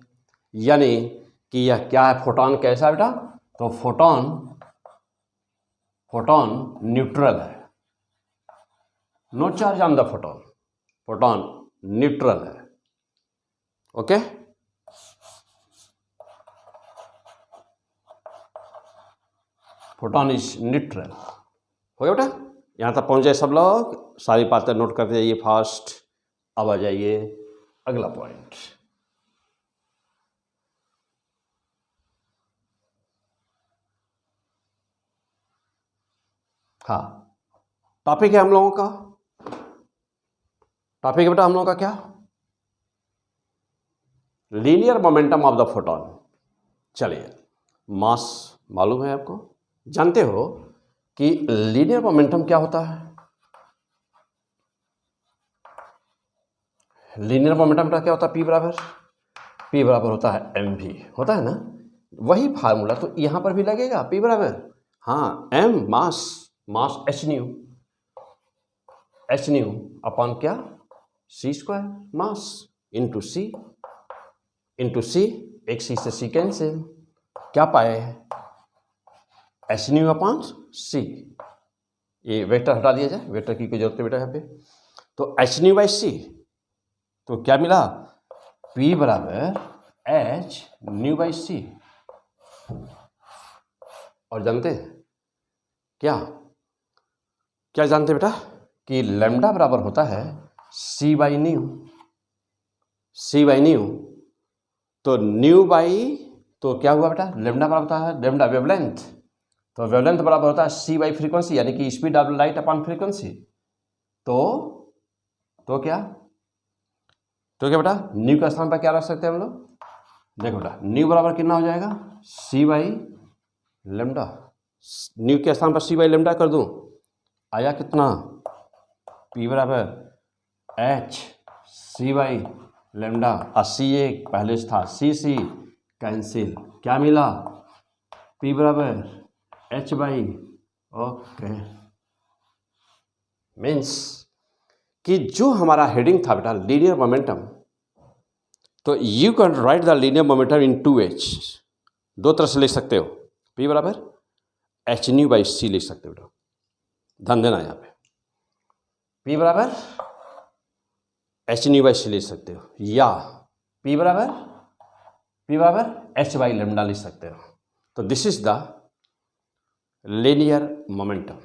यानी कि यह क्या है? फोटॉन कैसा बेटा? तो फोटॉन न्यूट्रल है। No charge on the photon neutral है। Okay, photon is neutral. हो गया बेटा? यहाँ तक पहुँच जाए सब लोग, सारी बातें नोट करते जाइए फास्ट। अब आ जाइए अगला पॉइंट। हाँ, टॉपिक है हम लोगों का, टॉपिक है बेटा हम लोगों का क्या? Linear momentum of the photon. चलिए, मास मालूम है आपको, जानते हो कि लीनियर मोमेंटम क्या होता है? लीनियर मोमेंटम का क्या होता है? P बराबर होता है mv, होता है ना? वही फार्मूला तो यहाँ पर भी लगेगा, P बराबर, हाँ, m मास h न्यू अपॉन क्या? c² मास इंटू c, एक c से c कैंसिल, क्या पाए? h new upon c। ये वेक्टर हटा दिया जाए, वेक्टर की कोई जरूरत है बेटा यहाँ पे। तो h न्यू बाई c, तो क्या मिला? P बराबर h न्यू बाई c। और जानते हैं क्या जानते बेटा? कि लैम्डा बराबर होता है c बाई न्यू। तो न्यू बाई, तो क्या हुआ बेटा? लैम्डा बराबर होता है लैम्डा वेवलेंथ, तो वेवलेंथ बराबर होता है c बाई फ्रीक्वेंसी, यानी कि speed of light upon frequency. तो क्या बेटा? न्यू का स्थान पर क्या रख सकते हैं हम लोग? देखो बेटा, न्यू बराबर कितना हो जाएगा? c by lambda. न्यू के स्थान पर c बाई लेमडा कर दूं, आया कितना? p बराबर h c बाई लेमडा, और c एक पहले से था, c कैंसिल, क्या मिला? p बराबर h बाई, ओके। मीन्स कि जो हमारा हेडिंग था बेटा लीनियर मोमेंटम, तो you can right the linear momentum in 2h, दो तरह से लिख सकते हो। p बराबर h न्यू बाई c लिख सकते हो बेटा, ध्यान देना यहाँ पे। P बराबर h/c ले सकते हो, या P बराबर h/λ लिख सकते हो। तो this is the linear momentum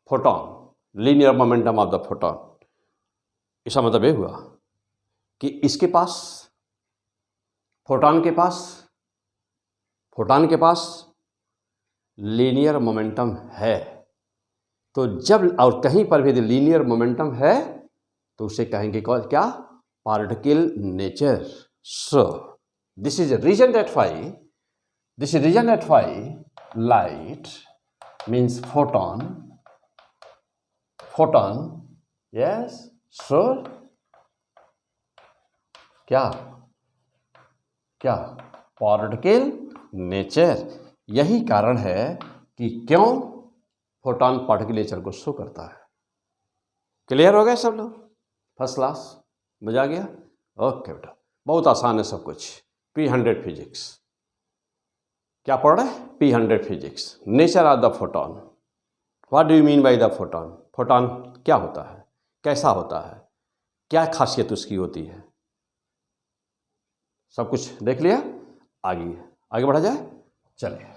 photon, linear momentum of the photon. इसका मतलब ये हुआ कि इसके पास फोटोन के पास लीनियर मोमेंटम है। तो जब और कहीं पर भी लीनियर मोमेंटम है तो उसे कहेंगे क्या, particle nature. So this is reason that why light means photon, yes. So क्या पार्टिकल नेचर। यही कारण है कि क्यों फोटोन पार्टिकल नेचर को शो करता है। क्लियर हो गए सब लोग? फर्स्ट क्लास, मजा आ गया? ओके बेटा, बहुत आसान है सब कुछ। P100 फिजिक्स क्या पढ़ रहे हैं? P100 physics, nature of the photon. What do you mean by the photon? Photon क्या होता है, कैसा होता है, क्या खासियत उसकी होती है, सब कुछ देख लिया। आगे बढ़ा जाए, चलिए।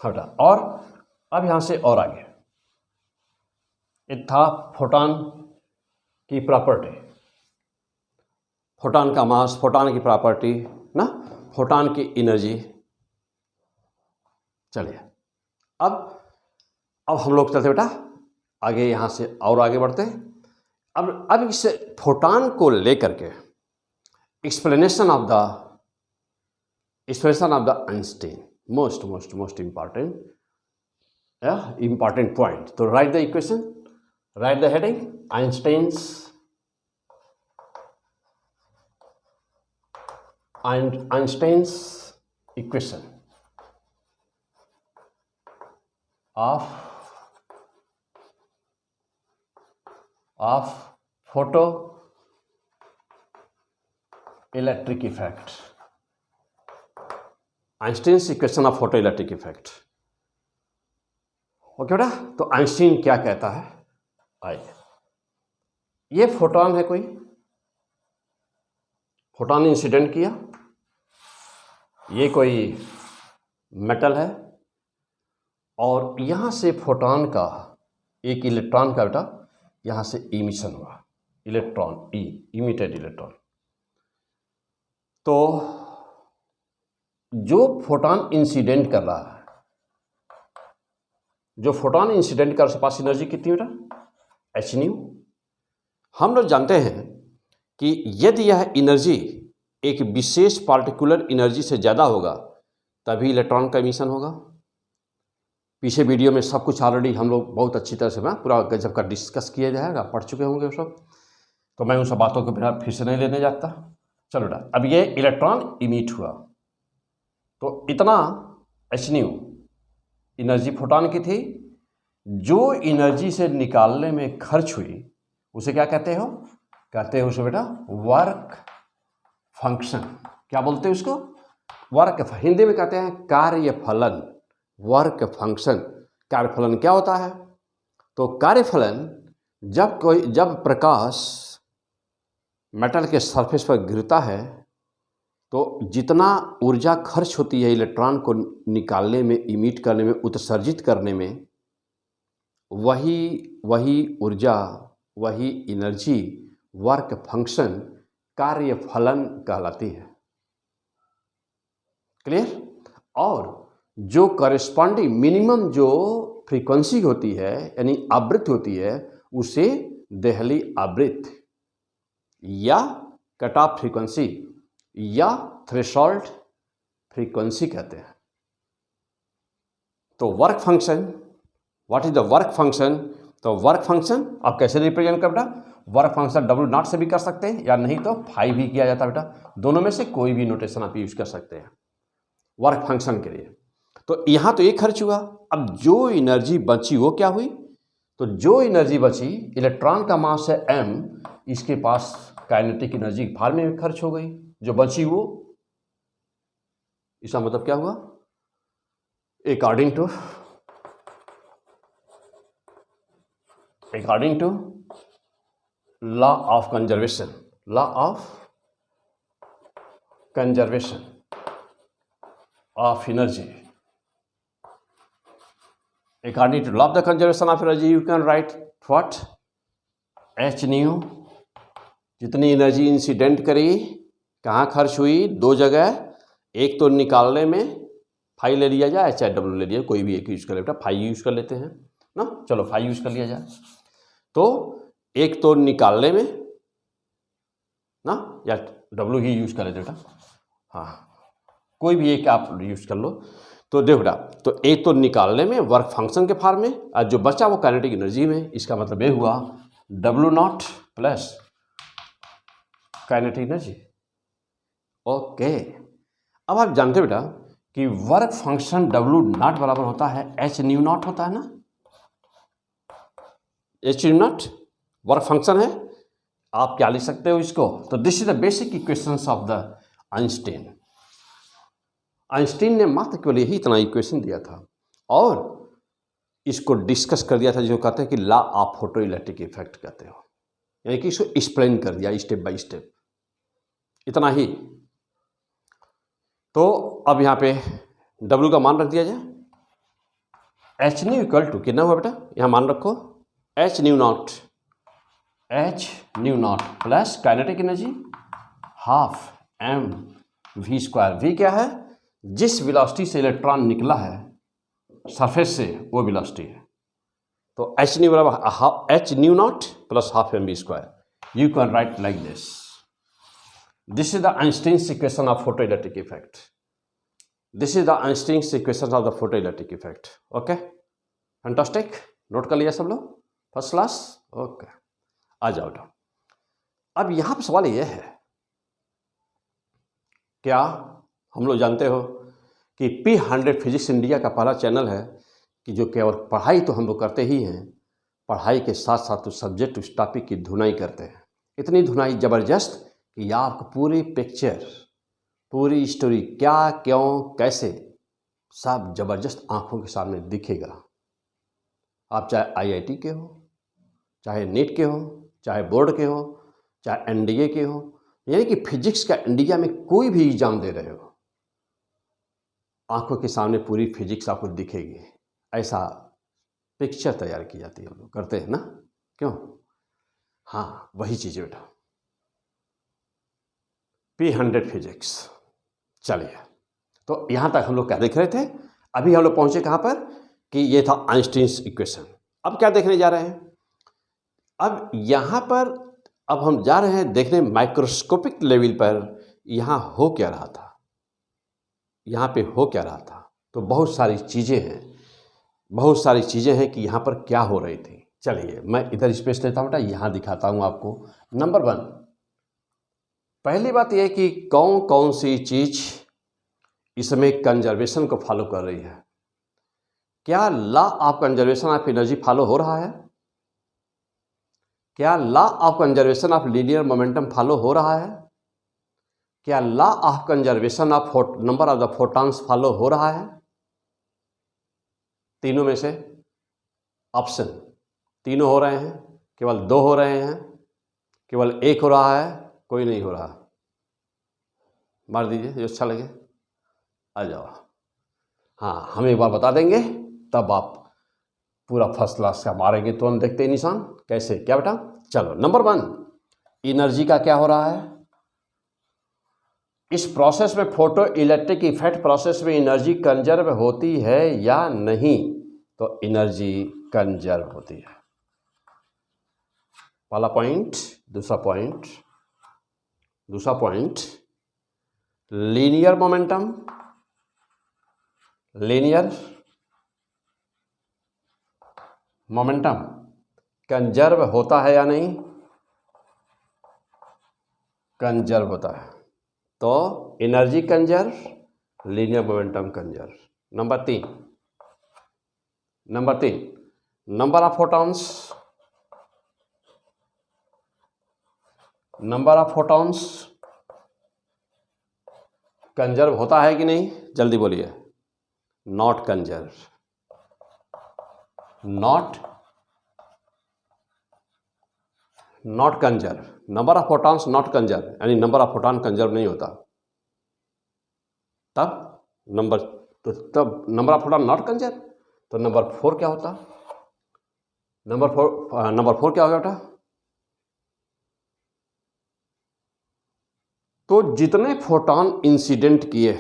हटा, और अब यहां से और आगे एक था फोटोन की प्रॉपर्टी, फोटोन का मास, फोटोन की प्रॉपर्टी ना, फोटोन की एनर्जी। चलिए अब हम लोग चलते बेटा आगे, यहां से और आगे बढ़ते हैं। अब इस फोटोन को लेकर के explanation of the Einstein, most important point. तो write the equation, write the heading, Einstein's equation of photoelectric effect, Einstein's equation of photoelectric effect. Okay बेटा, तो आइंस्टीन क्या कहता है? आइए, ये फोटोन है, कोई फोटोन इंसिडेंट किया, ये कोई मेटल है, और यहां से फोटोन का एक इलेक्ट्रॉन का बेटा यहां से इमिशन हुआ, इलेक्ट्रॉन इमिटेड इलेक्ट्रॉन। तो जो फोटोन इंसिडेंट कर रहा है, जो फोटोन इंसिडेंट कर, उसके पास एनर्जी कितनी बेटा? h/. हम लोग जानते हैं कि यदि यह एनर्जी एक विशेष पार्टिकुलर एनर्जी से ज़्यादा होगा तभी इलेक्ट्रॉन का इमिशन होगा। पीछे वीडियो में सब कुछ ऑलरेडी हम लोग बहुत अच्छी तरह से पूरा गजब का डिस्कस किया जाएगा, पढ़ चुके होंगे सब, तो मैं उन सब बातों को फिर से नहीं लेने जाता। चलो बेटा, अब ये इलेक्ट्रॉन इमिट हुआ, तो इतना h/. एनर्जी फोटोन की थी। जो एनर्जी से निकालने में खर्च हुई उसे क्या कहते हो? कहते हैं उसे बेटा वर्क फंक्शन। क्या बोलते हैं उसको? वर्क। हिंदी में कहते हैं कार्यफलन, वर्क फंक्शन। कार्यफलन क्या होता है? तो कार्यफलन जब प्रकाश मेटल के सरफेस पर गिरता है तो जितना ऊर्जा खर्च होती है इलेक्ट्रॉन को निकालने में, इमिट करने में, उत्सर्जित करने में, वही ऊर्जा, वही एनर्जी वर्क फंक्शन, कार्यफलन कहलाती है। क्लियर? और जो कॉरेस्पॉन्डिंग मिनिमम जो फ्रीक्वेंसी होती है, यानी आवृत्ति होती है, उसे देहली आवृत्ति या कट ऑफ फ्रीक्वेंसी या थ्रेशोल्ड फ्रीक्वेंसी कहते हैं। तो work function, what is the work function? तो वर्क फंक्शन आप कैसे रिप्रेजेंट कर बेटा? वर्क फंक्शन W0 से भी कर सकते हैं, या नहीं तो फाइव भी किया जाता है बेटा। दोनों में से कोई भी नोटेशन आप यूज कर सकते हैं वर्क फंक्शन के लिए। तो यहाँ तो ये खर्च हुआ, अब जो एनर्जी बची वो क्या हुई? तो जो एनर्जी बची, इलेक्ट्रॉन का मास है m, इसके पास काइनेटिक एनर्जी फार्म में खर्च हो गई, जो बची वो इसका मतलब क्या हुआ? According to law of conservation, law of conservation of energy, according to law of the conservation of energy you can write what? h new, जितनी एनर्जी इंसिडेंट करी, कहाँ खर्च हुई? दो जगह, एक तो निकालने में फाई ले लिया जाए चाहे डब्ल्यू ले लिया, कोई भी एक यूज कर लेता, फाई यूज कर लेते हैं ना, चलो फाई यूज कर लिया जाए। तो एक तो निकालने में ना, या डब्ल्यू ही यूज कर लेते बेटा, हाँ कोई भी एक आप यूज कर लो। तो देखो बेटा, तो एक तो निकालने में वर्क फंक्शन के फॉर्म में, और जो बचा वो काइनेटिक एनर्जी में। इसका मतलब ये हुआ W0 plus kinetic energy. Okay, अब आप जानते हो बेटा कि वर्क फंक्शन W0 बराबर होता है h न्यू नॉट होता है ना, h new not work function है। आप क्या लिख सकते हो इसको? तो this is the basic equations of the Einstein. Einstein ने मात्र केवल यही इतना इक्वेशन दिया था और इसको डिस्कस कर दिया था, जो कहते हैं कि law of photo electric effect कहते हो, यानी कि इसको एक्सप्लेन कर दिया स्टेप बाय स्टेप, इतना ही। तो अब यहाँ पे W का मान रख दिया जाए, h न्यू इक्वल टू कितना हुआ बेटा? यहाँ मान रखो h new naught plus kinetic energy half mv²। v क्या है? जिस वेलोसिटी से इलेक्ट्रॉन निकला है सरफेस से वो वेलोसिटी है। तो h न्यू बराबर h new naught plus half mv²। You can right like this, this is the Einstein's equation of photo electric effect, this is the Einstein's equation of the photo electric effect. Okay, fantastic, note कर लिया सब लोग? First class. Okay, आ जाओ। अब यहाँ पर सवाल यह है, क्या हम लोग जानते हो कि P100 फिजिक्स इंडिया का पहला चैनल है कि जो केवल पढ़ाई तो हम लोग करते ही हैं, पढ़ाई के साथ साथ उस सब्जेक्ट उस टॉपिक की धुनाई करते हैं। इतनी धुनाई ज़बरदस्त कि आपको पूरी पिक्चर, पूरी स्टोरी, क्या क्यों कैसे, सब ज़बरदस्त आंखों के सामने दिखेगा। आप चाहे IIT के हो, चाहे नीट के हो, चाहे बोर्ड के हो, चाहे NDA के हो, यानी कि फिजिक्स का इंडिया में कोई भी एग्जाम दे रहे हो, आंखों के सामने पूरी फिजिक्स आपको दिखेगी। ऐसा पिक्चर तैयार की जाती है, हम लोग करते हैं ना, क्यों? हाँ, वही चीज़ बेटा, P100 फिजिक्स। चलिए, तो यहाँ तक हम लोग क्या देख रहे थे? अभी हम लोग पहुँचे कहाँ पर कि ये था आइंस्टीन्स इक्वेशन। अब क्या देखने जा रहे हैं? अब यहाँ पर अब हम जा रहे हैं देखने माइक्रोस्कोपिक लेवल पर यहाँ हो क्या रहा था, यहाँ पे हो क्या रहा था। तो बहुत सारी चीज़ें हैं, बहुत सारी चीज़ें हैं कि यहाँ पर क्या हो रही थी। चलिए मैं इधर स्पेस लेता हूँ बेटा, यहाँ दिखाता हूँ आपको। नंबर 1, पहली बात यह कि कौन कौन सी चीज़ इसमें कंजर्वेशन को फॉलो कर रही है। क्या law of conservation of energy follow हो रहा है? क्या law of conservation of linear momentum follow हो रहा है? क्या law of conservation of number of the photons follow हो रहा है? तीनों में से ऑप्शन, तीनों हो रहे हैं, केवल 2 हो रहे हैं, केवल 1 हो रहा है, कोई नहीं हो रहा। मार दीजिए जो अच्छा लगे, आ जाओ। हाँ, हम एक बार बता देंगे तब आप पूरा फर्स्ट क्लास का मारेंगे, तो हम देखते हैं निशान कैसे, क्या बेटा? चलो, नंबर 1, एनर्जी का क्या हो रहा है इस प्रोसेस में? फोटो इलेक्ट्रिक इफेक्ट प्रोसेस में एनर्जी कंजर्व होती है या नहीं? तो एनर्जी कंजर्व होती है, पहला पॉइंट। दूसरा point, linear momentum, linear momentum conserve होता है या नहीं? कंजर्व होता है। तो energy conserve, linear momentum conserve. Number 3, number of photons, conserve होता है कि नहीं, जल्दी बोलिए। Not conserve, not conserve. Number of photons not conserve, यानी नंबर ऑफ फोटॉन कंजर्व नहीं होता। तब number of photon not conserve, तो नंबर 4 क्या होता? नंबर फोर क्या होगा बेटा? तो जितने फोटॉन इंसिडेंट किए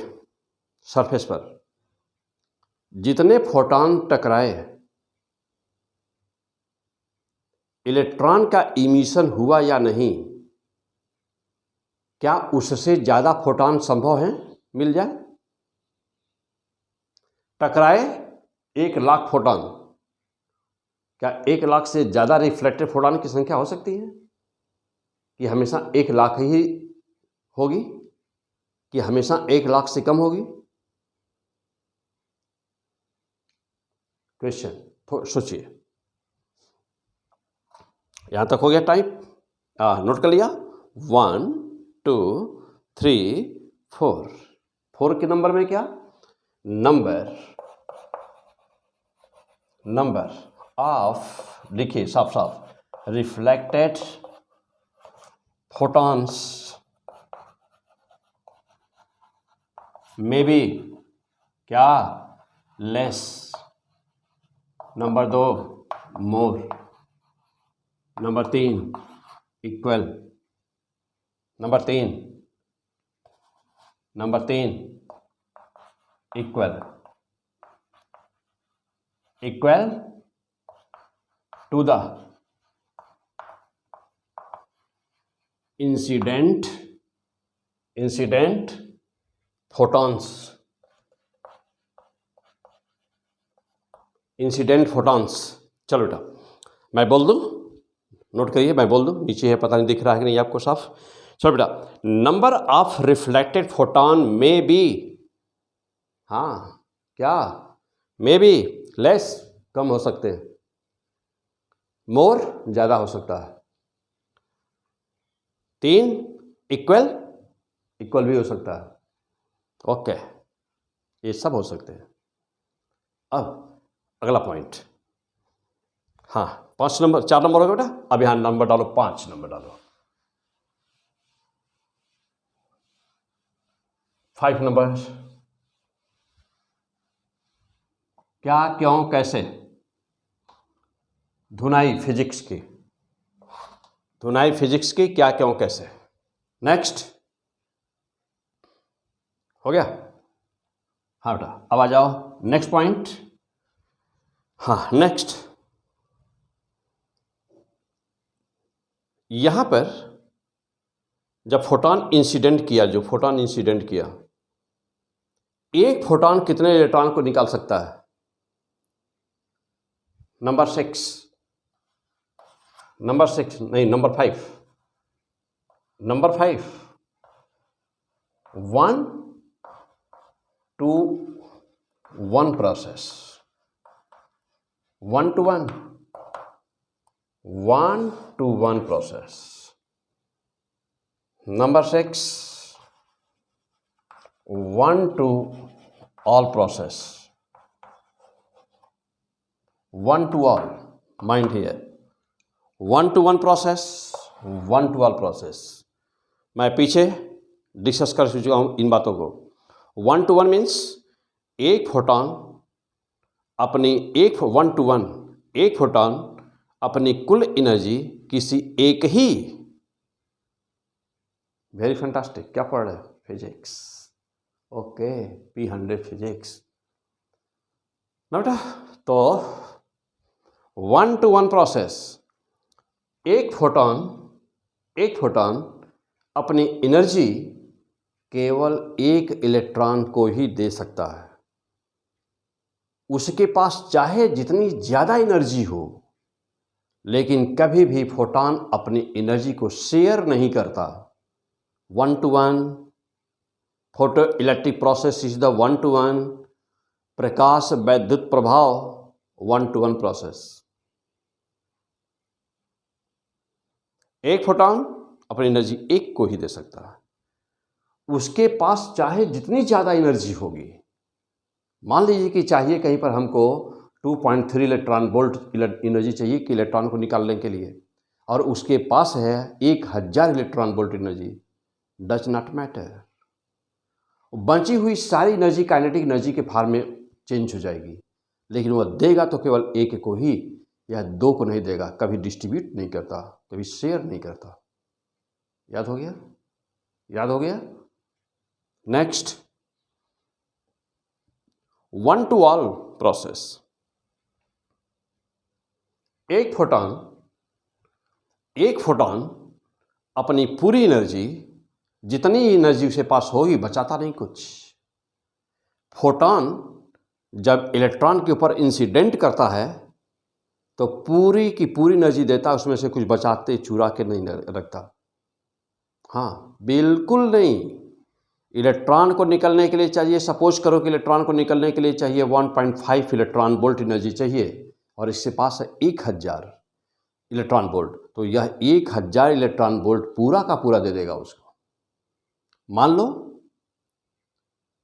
सरफेस पर, जितने फोटॉन टकराए, इलेक्ट्रॉन का इमिशन हुआ या नहीं, क्या उससे ज्यादा फोटॉन संभव है मिल जाए? टकराए 1,00,000 फोटॉन, क्या 1,00,000 से ज्यादा रिफ्लेक्टेड फोटॉन की संख्या हो सकती है? कि हमेशा 1,00,000 ही होगी, कि हमेशा 1,00,000 से कम होगी? क्वेश्चन सोचिए। यहां तक हो गया टाइप? नोट कर लिया? 1 2 3 4। 4 के नंबर में क्या? नंबर ऑफ, लिखिए साफ साफ, रिफ्लेक्टेड फोटॉन्स में भी क्या? Less. Number 2 more. Number 3 equal. Number 3 equal to the incident photons. चलो बेटा मैं बोल दूं, नोट करिए, मैं बोल दूं, नीचे है, पता नहीं दिख रहा है कि नहीं आपको साफ। चलो बेटा, नंबर ऑफ रिफ्लेक्टेड फोटॉन में बी, हाँ क्या? में बी लेस, कम हो सकते हैं, मोर ज्यादा हो सकता है, 3 इक्वल भी हो सकता है। ओके, ये सब हो सकते हैं। अब अगला पॉइंट, हाँ 4 नंबर हो गया बेटा। अब यहां नंबर डालो, 5 नंबर डालो, 5 नंबर। क्या, क्यों, कैसे? धुनाई फिजिक्स की, क्या, क्यों, कैसे। नेक्स्ट हो गया? हाँ बेटा, अब आ जाओ नेक्स्ट पॉइंट। हाँ नेक्स्ट, यहां पर जब फोटॉन इंसिडेंट किया, एक फोटॉन कितने इलेक्ट्रॉन को निकाल सकता है? Number 5। Number 5 1 to 1 process, 1 to 1 process. Number 6 1 to all process, 1 to all, mind here, 1 to 1 process, 1 to all process. मैं पीछे डिस्कस कर चुका हूं इन बातों को। 1 to 1 मीन्स एक फोटॉन अपनी 1 to 1 एक फोटॉन अपनी कुल एनर्जी किसी एक ही, वेरी फैंटास्टिक, क्या पढ़ रहे हो? फिजिक्स, ओके, P100 फिजिक्स ना बेटा। तो 1 to 1 प्रोसेस, एक फोटॉन अपनी एनर्जी केवल एक इलेक्ट्रॉन को ही दे सकता है। उसके पास चाहे जितनी ज्यादा एनर्जी हो, लेकिन कभी भी फोटॉन अपनी एनर्जी को शेयर नहीं करता। 1 to 1 photo electric process is the 1 to 1 प्रकाश वैद्युत प्रभाव 1 to 1 प्रोसेस। एक फोटॉन अपनी एनर्जी एक को ही दे सकता है। उसके पास चाहे जितनी ज़्यादा एनर्जी होगी, मान लीजिए कि चाहिए कहीं पर हमको 2.3 इलेक्ट्रॉन वोल्ट एनर्जी चाहिए कि इलेक्ट्रॉन को निकालने के लिए, और उसके पास है 1000 electron volt energy, does not matter. बची हुई सारी एनर्जी काइनेटिक एनर्जी के फॉर्म में चेंज हो जाएगी, लेकिन वह देगा तो केवल एक को ही या दो को नहीं देगा, कभी डिस्ट्रीब्यूट नहीं करता, कभी शेयर नहीं करता। याद हो गया? याद हो गया? Next, one two all process. एक फोटॉन अपनी पूरी एनर्जी, जितनी एनर्जी उसे पास होगी, बचाता नहीं कुछ। फोटॉन जब इलेक्ट्रॉन के ऊपर इंसिडेंट करता है तो पूरी की पूरी एनर्जी देता, उसमें से कुछ बचाते चुरा के नहीं रखता। हाँ, बिल्कुल नहीं। इलेक्ट्रॉन को निकलने के लिए चाहिए, सपोज करो कि इलेक्ट्रॉन को निकलने के लिए चाहिए 1.5 इलेक्ट्रॉन वोल्ट एनर्जी चाहिए, और इसके पास है 1000 इलेक्ट्रॉन वोल्ट, तो यह 1000 इलेक्ट्रॉन वोल्ट पूरा का पूरा दे देगा उसको। मान लो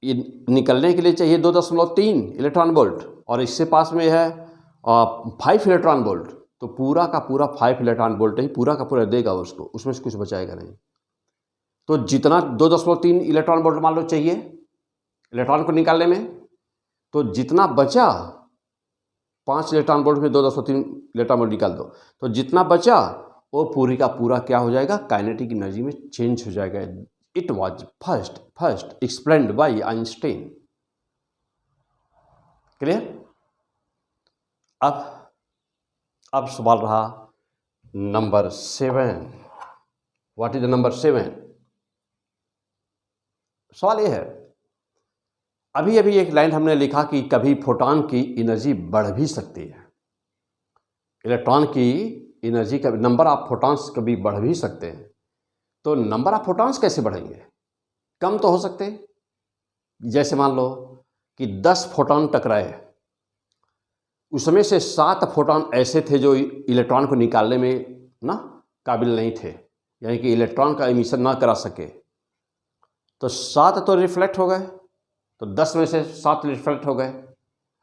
ये निकलने के लिए चाहिए 2.3 इलेक्ट्रॉन वोल्ट, और इसके पास में है 5 इलेक्ट्रॉन वोल्ट, तो पूरा का पूरा 5 इलेक्ट्रॉन वोल्ट ही पूरा का पूरा देगा उसको, उसमें से कुछ बचाएगा नहीं। तो जितना 2.3 इलेक्ट्रॉन वोल्ट मान लो चाहिए इलेक्ट्रॉन को निकालने में, तो जितना बचा 5 इलेक्ट्रॉन वोल्ट में 2.3 इलेक्ट्रॉन वोल्ट निकाल दो, तो जितना बचा वो पूरी का पूरा क्या हो जाएगा, काइनेटिक एनर्जी में चेंज हो जाएगा। It was first explained bye Einstein. Clear? अब सवाल रहा number 7। What is the number 7? सवाल ये है, अभी एक लाइन हमने लिखा कि कभी फोटॉन की एनर्जी बढ़ भी सकती है। इलेक्ट्रॉन की एनर्जी का नंबर ऑफ फोटॉन्स कभी बढ़ भी सकते हैं, तो नंबर ऑफ फोटॉन्स कैसे बढ़ेंगे? कम तो हो सकते हैं। जैसे मान लो कि 10 फोटॉन टकराए, उसमें से 7 फोटॉन ऐसे थे जो इलेक्ट्रॉन को निकालने में ना काबिल नहीं थे, यानी कि इलेक्ट्रॉन का एमिशन ना करा सके, तो 7 तो रिफ्लेक्ट हो गए, तो 10 में से 7 रिफ्लेक्ट हो गए,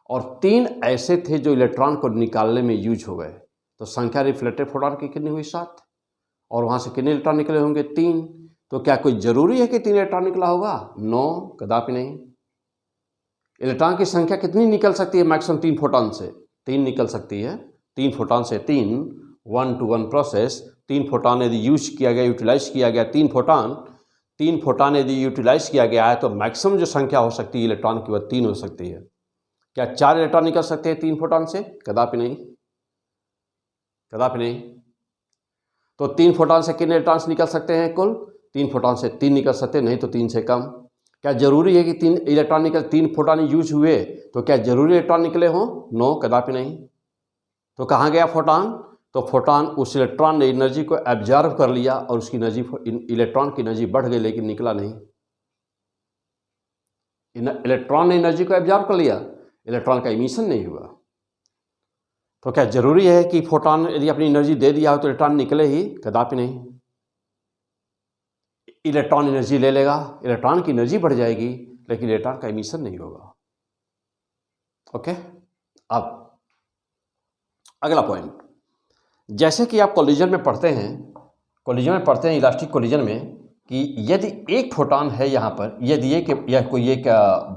और 3 ऐसे थे जो इलेक्ट्रॉन को निकालने में यूज हो गए, तो संख्या रिफ्लेक्टेड फोटॉन की कितनी हुई? 7, और वहाँ से कितने इलेक्ट्रॉन निकले होंगे? 3। तो क्या कोई ज़रूरी है कि 3 इलेक्ट्रॉन निकला होगा? नो, कदापि नहीं। इलेक्ट्रॉन की संख्या कितनी निकल सकती है मैक्सिमम? 3 फोटॉन से 3 निकल सकती है। 3 फोटॉन से 3, 1-to-1 प्रोसेस। 3 फोटॉन यदि यूज किया गया, यूटिलाइज किया गया, 3 फोटॉन यदि यूटिलाइज किया गया है, तो मैक्सिमम जो संख्या हो सकती है इलेक्ट्रॉन की वह 3 हो सकती है। क्या 4 इलेक्ट्रॉन निकल सकते हैं 3 फोटॉन से? कदापि नहीं, कदापि नहीं। तो 3 फोटॉन से कितने इलेक्ट्रॉन्स निकल सकते हैं? कुल 3 फोटॉन से 3 निकल सकते हैं, नहीं तो 3 से कम। क्या जरूरी है कि 3 इलेक्ट्रॉन 3 फोटॉन यूज हुए तो क्या जरूरी इलेक्ट्रॉन निकले हों? नो, कदापि नहीं। तो कहाँ गया फोटॉन? तो फोटॉन उस इलेक्ट्रॉन ने एनर्जी को एब्जॉर्व कर लिया और उसकी एनर्जी, इलेक्ट्रॉन की एनर्जी बढ़ गई, लेकिन निकला नहीं। इलेक्ट्रॉन ने एनर्जी को एब्जॉर्व कर लिया, इलेक्ट्रॉन का इमिशन नहीं हुआ। तो क्या जरूरी है कि फोटॉन यदि अपनी एनर्जी दे दिया हो तो इलेक्ट्रॉन निकले ही? कदापि नहीं। इलेक्ट्रॉन एनर्जी ले लेगा, इलेक्ट्रॉन की एनर्जी बढ़ जाएगी, लेकिन इलेक्ट्रॉन का इमिशन नहीं होगा। ओके, अब अगला पॉइंट, जैसे कि आप कोलिजन में पढ़ते हैं इलास्टिक कोलिजन में, कि यदि एक फोटॉन है यहाँ पर, यदि यह कोई एक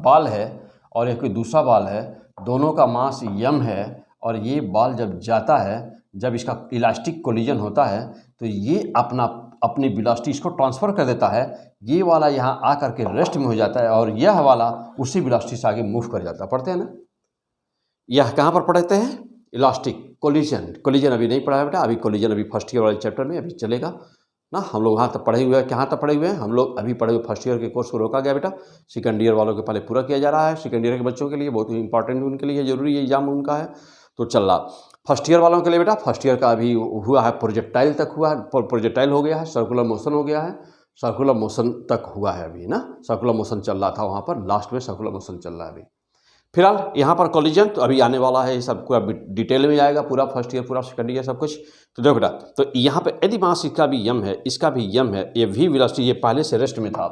बॉल है और यह कोई दूसरा बॉल है, दोनों का मास m है, और ये बॉल जब जाता है, जब इसका इलास्टिक कोलिजन होता है, तो ये अपनी वेलोसिटी इसको ट्रांसफ़र कर देता है। ये वाला यहाँ आकर के रेस्ट में हो जाता है, और यह वाला उसी वेलोसिटी से आगे मूव कर जाता है। पढ़ते हैं ना? यह कहाँ पर पढ़ते हैं? इलास्टिक कोलिजन अभी नहीं पढ़ा है बेटा, अभी कोलिजन अभी फर्स्ट ईयर वाले चैप्टर में अभी चलेगा ना। हम लोग वहाँ तक पढ़े हुए हैं, कहाँ तक पढ़े हुए हैं हम लोग? अभी पढ़े हुए फर्स्ट ईयर के कोर्स को रोका गया बेटा, सेकंड ईयर वालों के पहले पूरा किया जा रहा है। सेकंड ईयर के बच्चों के लिए बहुत ही इंपॉर्टेंट, उनके लिए जरूरी है, एग्जाम उनका है, तो चल रहा। फर्स्ट ईयर वालों के लिए बेटा, फर्स्ट ईयर का अभी हुआ है, प्रोजेक्टाइल तक हुआ है, प्रोजेक्टाइल हो गया है, सर्कुलर मोशन हो गया है, सर्कुलर मोशन तक हुआ है अभी ना, सर्कुलर मोशन चल रहा था वहाँ पर, लास्ट में सर्कुलर मोशन चल रहा है अभी। फिलहाल यहाँ पर कोलिजन तो अभी आने वाला है, ये सब पूरा डिटेल में आएगा, पूरा फर्स्ट ईयर, पूरा सेकंड ईयर, सब कुछ। तो देखो बेटा, तो यहाँ पे यदि मास इसका भी m है, इसका भी m है, ये v वेलोसिटी ये पहले से रेस्ट में था,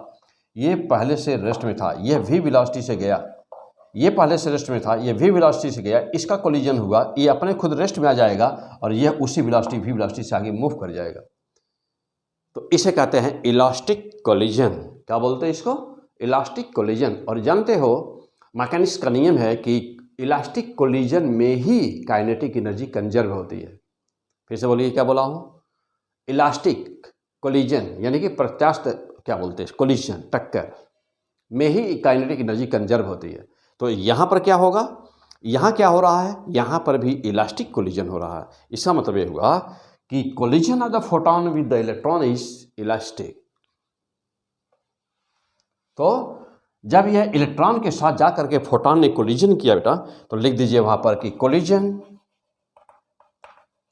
ये पहले से रेस्ट में था, ये v वेलोसिटी से गया, ये पहले से रेस्ट में था, ये v वेलोसिटी से गया, इसका कोलिजन हुआ, ये अपने खुद रेस्ट में आ जाएगा और यह उसी वेलोसिटी v वेलोसिटी से आगे मूव कर जाएगा। तो इसे कहते हैं इलास्टिक कोलिजन। क्या बोलते हैं इसको? Elastic collision. और जानते हो मैकेनिक्स का नियम है कि इलास्टिक कोलिजन में ही काइनेटिक एनर्जी कंजर्व होती है। फिर से बोलिए, क्या बोला हूँ? इलास्टिक कोलिजन यानी कि प्रत्यास्थ, क्या बोलते हैं, कोलिजन, टक्कर में ही काइनेटिक एनर्जी कंजर्व होती है। तो यहाँ पर क्या होगा? यहाँ क्या हो रहा है? यहाँ पर भी इलास्टिक कोलिजन हो रहा है। इसका मतलब ये हुआ कि collision of the photon with the electron is elastic. तो जब यह इलेक्ट्रॉन के साथ जा करके फोटोन ने कोलिजन किया बेटा, तो लिख दीजिए वहां पर कि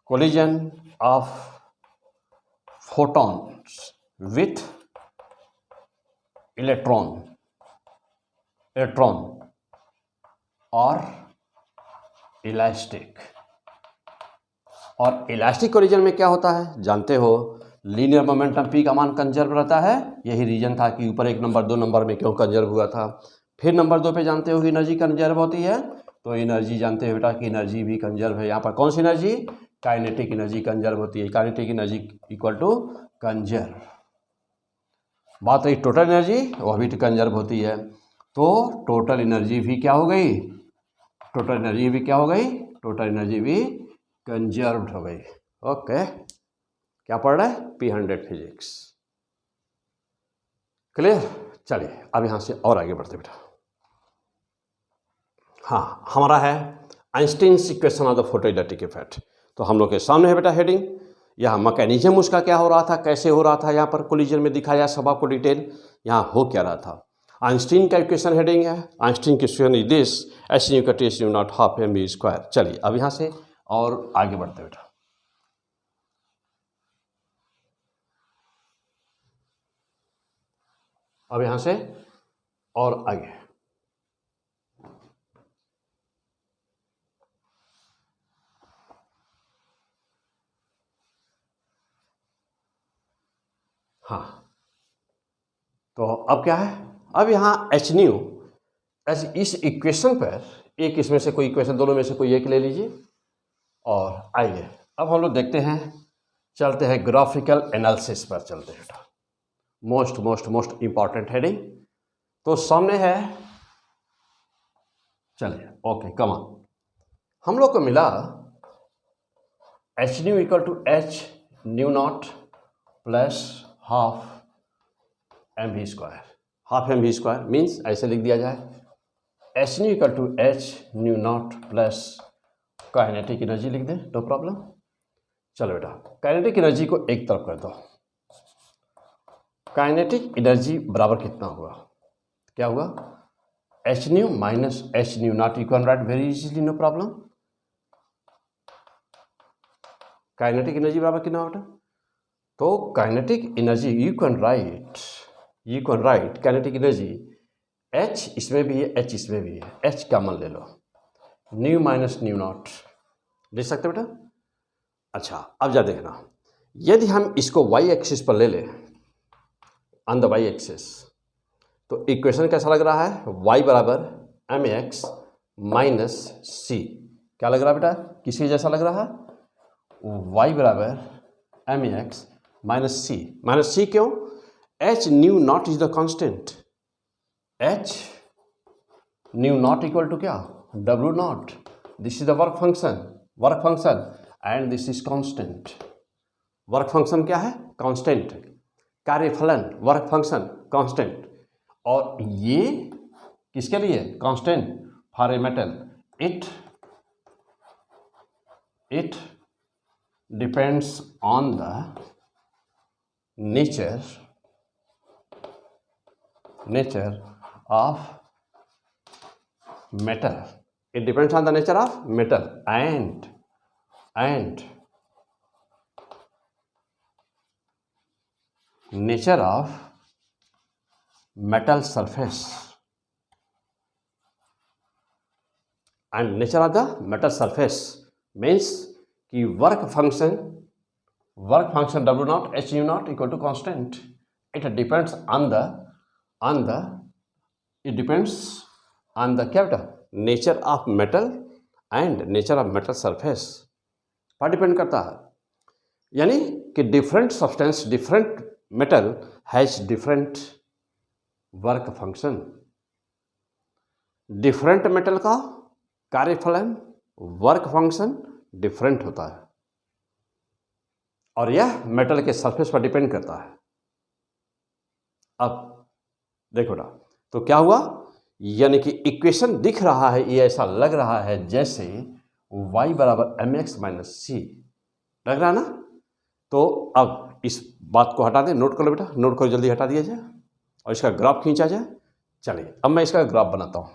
collision of photons with electron और इलास्टिक। और इलास्टिक कोलिजन में क्या होता है? जानते हो, लीनियर मोमेंटम पी का मान कंजर्व रहता है। यही रीजन था कि ऊपर 1 नंबर 2 नंबर में क्यों कंजर्व हुआ था। फिर नंबर 2 पे जानते हो कि एनर्जी कंजर्व होती है, तो एनर्जी जानते हो बेटा कि एनर्जी भी कंजर्व है। यहाँ पर कौन सी एनर्जी? काइनेटिक एनर्जी कंजर्व होती है। Kinetic energy equal to conserve. बात रही टोटल एनर्जी, वह भी कंजर्व होती है। तो टोटल एनर्जी भी क्या हो गई? टोटल एनर्जी भी क्या हो गई? टोटल एनर्जी भी कंजर्व्ड हो गई। ओके, क्या पढ़ रहा है? P100 physics. क्लियर? चलिए अब यहां से और आगे बढ़ते बेटा। हाँ, हमारा है Einstein's equation of the photoelectric effect. तो हम लोग के सामने है बेटा हेडिंग। यहाँ मैकेनिज्म उसका क्या हो रहा था, कैसे हो रहा था, यहाँ पर कोलिजन में दिखाया सब आपको डिटेल। यहाँ हो क्या रहा था? आइंस्टीन का इक्वेशन हेडिंग है। आइंस्टीन की equation is this, H nu का टी यू naught half M V square. चलिए अब यहाँ से और आगे बढ़ते बेटा। अब यहाँ से और आगे। हाँ, तो अब क्या है? अब यहाँ एच न्यू, इस इक्वेशन पर एक, इसमें से कोई इक्वेशन, दोनों में से कोई एक ले लीजिए और आइए अब हम लोग देखते हैं, चलते हैं ग्राफिकल एनालिसिस पर चलते हैं बेटा। Most most most important heading तो सामने है। चलिए ओके, कमान हम लोग को मिला H nu equal to H nu naught plus half M V square. Half M V square means ऐसे लिख दिया जाए, H nu equal to H nu naught plus kinetic energy लिख दें, नो प्रॉब्लम। चलो बेटा, काइनेटिक एनर्जी को एक तरफ कर दो। काइनेटिक एनर्जी बराबर कितना हुआ? क्या हुआ? H nu minus H nu naught, you can write very easily, no problem. Kinetic energy बराबर कितना बेटा? तो kinetic energy you can write kinetic energy H इसमें भी है, एच इसमें भी है, एच कॉमन ले लो, न्यू माइनस न्यू नॉट ले सकते बेटा। अच्छा अब जा देखना, यदि हम इसको वाई एक्सिस पर ले लें, ऑन द वाई एक्सिस, तो इक्वेशन कैसा लग रहा है? y बराबर एम एक्स माइनस सी। क्या लग रहा है बेटा? किसके जैसा लग रहा है? y बराबर M X minus C. Minus C क्यों? H nu naught is the constant. H nu naught equal to क्या? W naught. This is the work function and this is constant. Work function क्या है? Constant. कार्यफलन work function constant. और ये किसके लिए? Constant for a metal. It depends on the nature of metal. It depends on the nature of metal and nature of metal surface and nature of the metal surface means कि work function W naught H u naught equal to constant. It depends on the on the, it depends on the क्या बेटा, nature of metal and nature of metal surface पर depend करता है। यानी कि different substance, different metal has different work function. Different metal का कार्यफलन, work function different होता है और यह मेटल के सरफेस पर डिपेंड करता है। अब देखो ना, तो क्या हुआ, यानी कि इक्वेशन दिख रहा है, ये ऐसा लग रहा है जैसे y बराबर mx माइनस सी, लग रहा है ना। तो अब इस बात को हटा दें, नोट कर लो बेटा, नोट करो, जल्दी हटा दिया जाए और इसका ग्राफ खींचा जाए। चलिए अब मैं इसका ग्राफ बनाता हूं।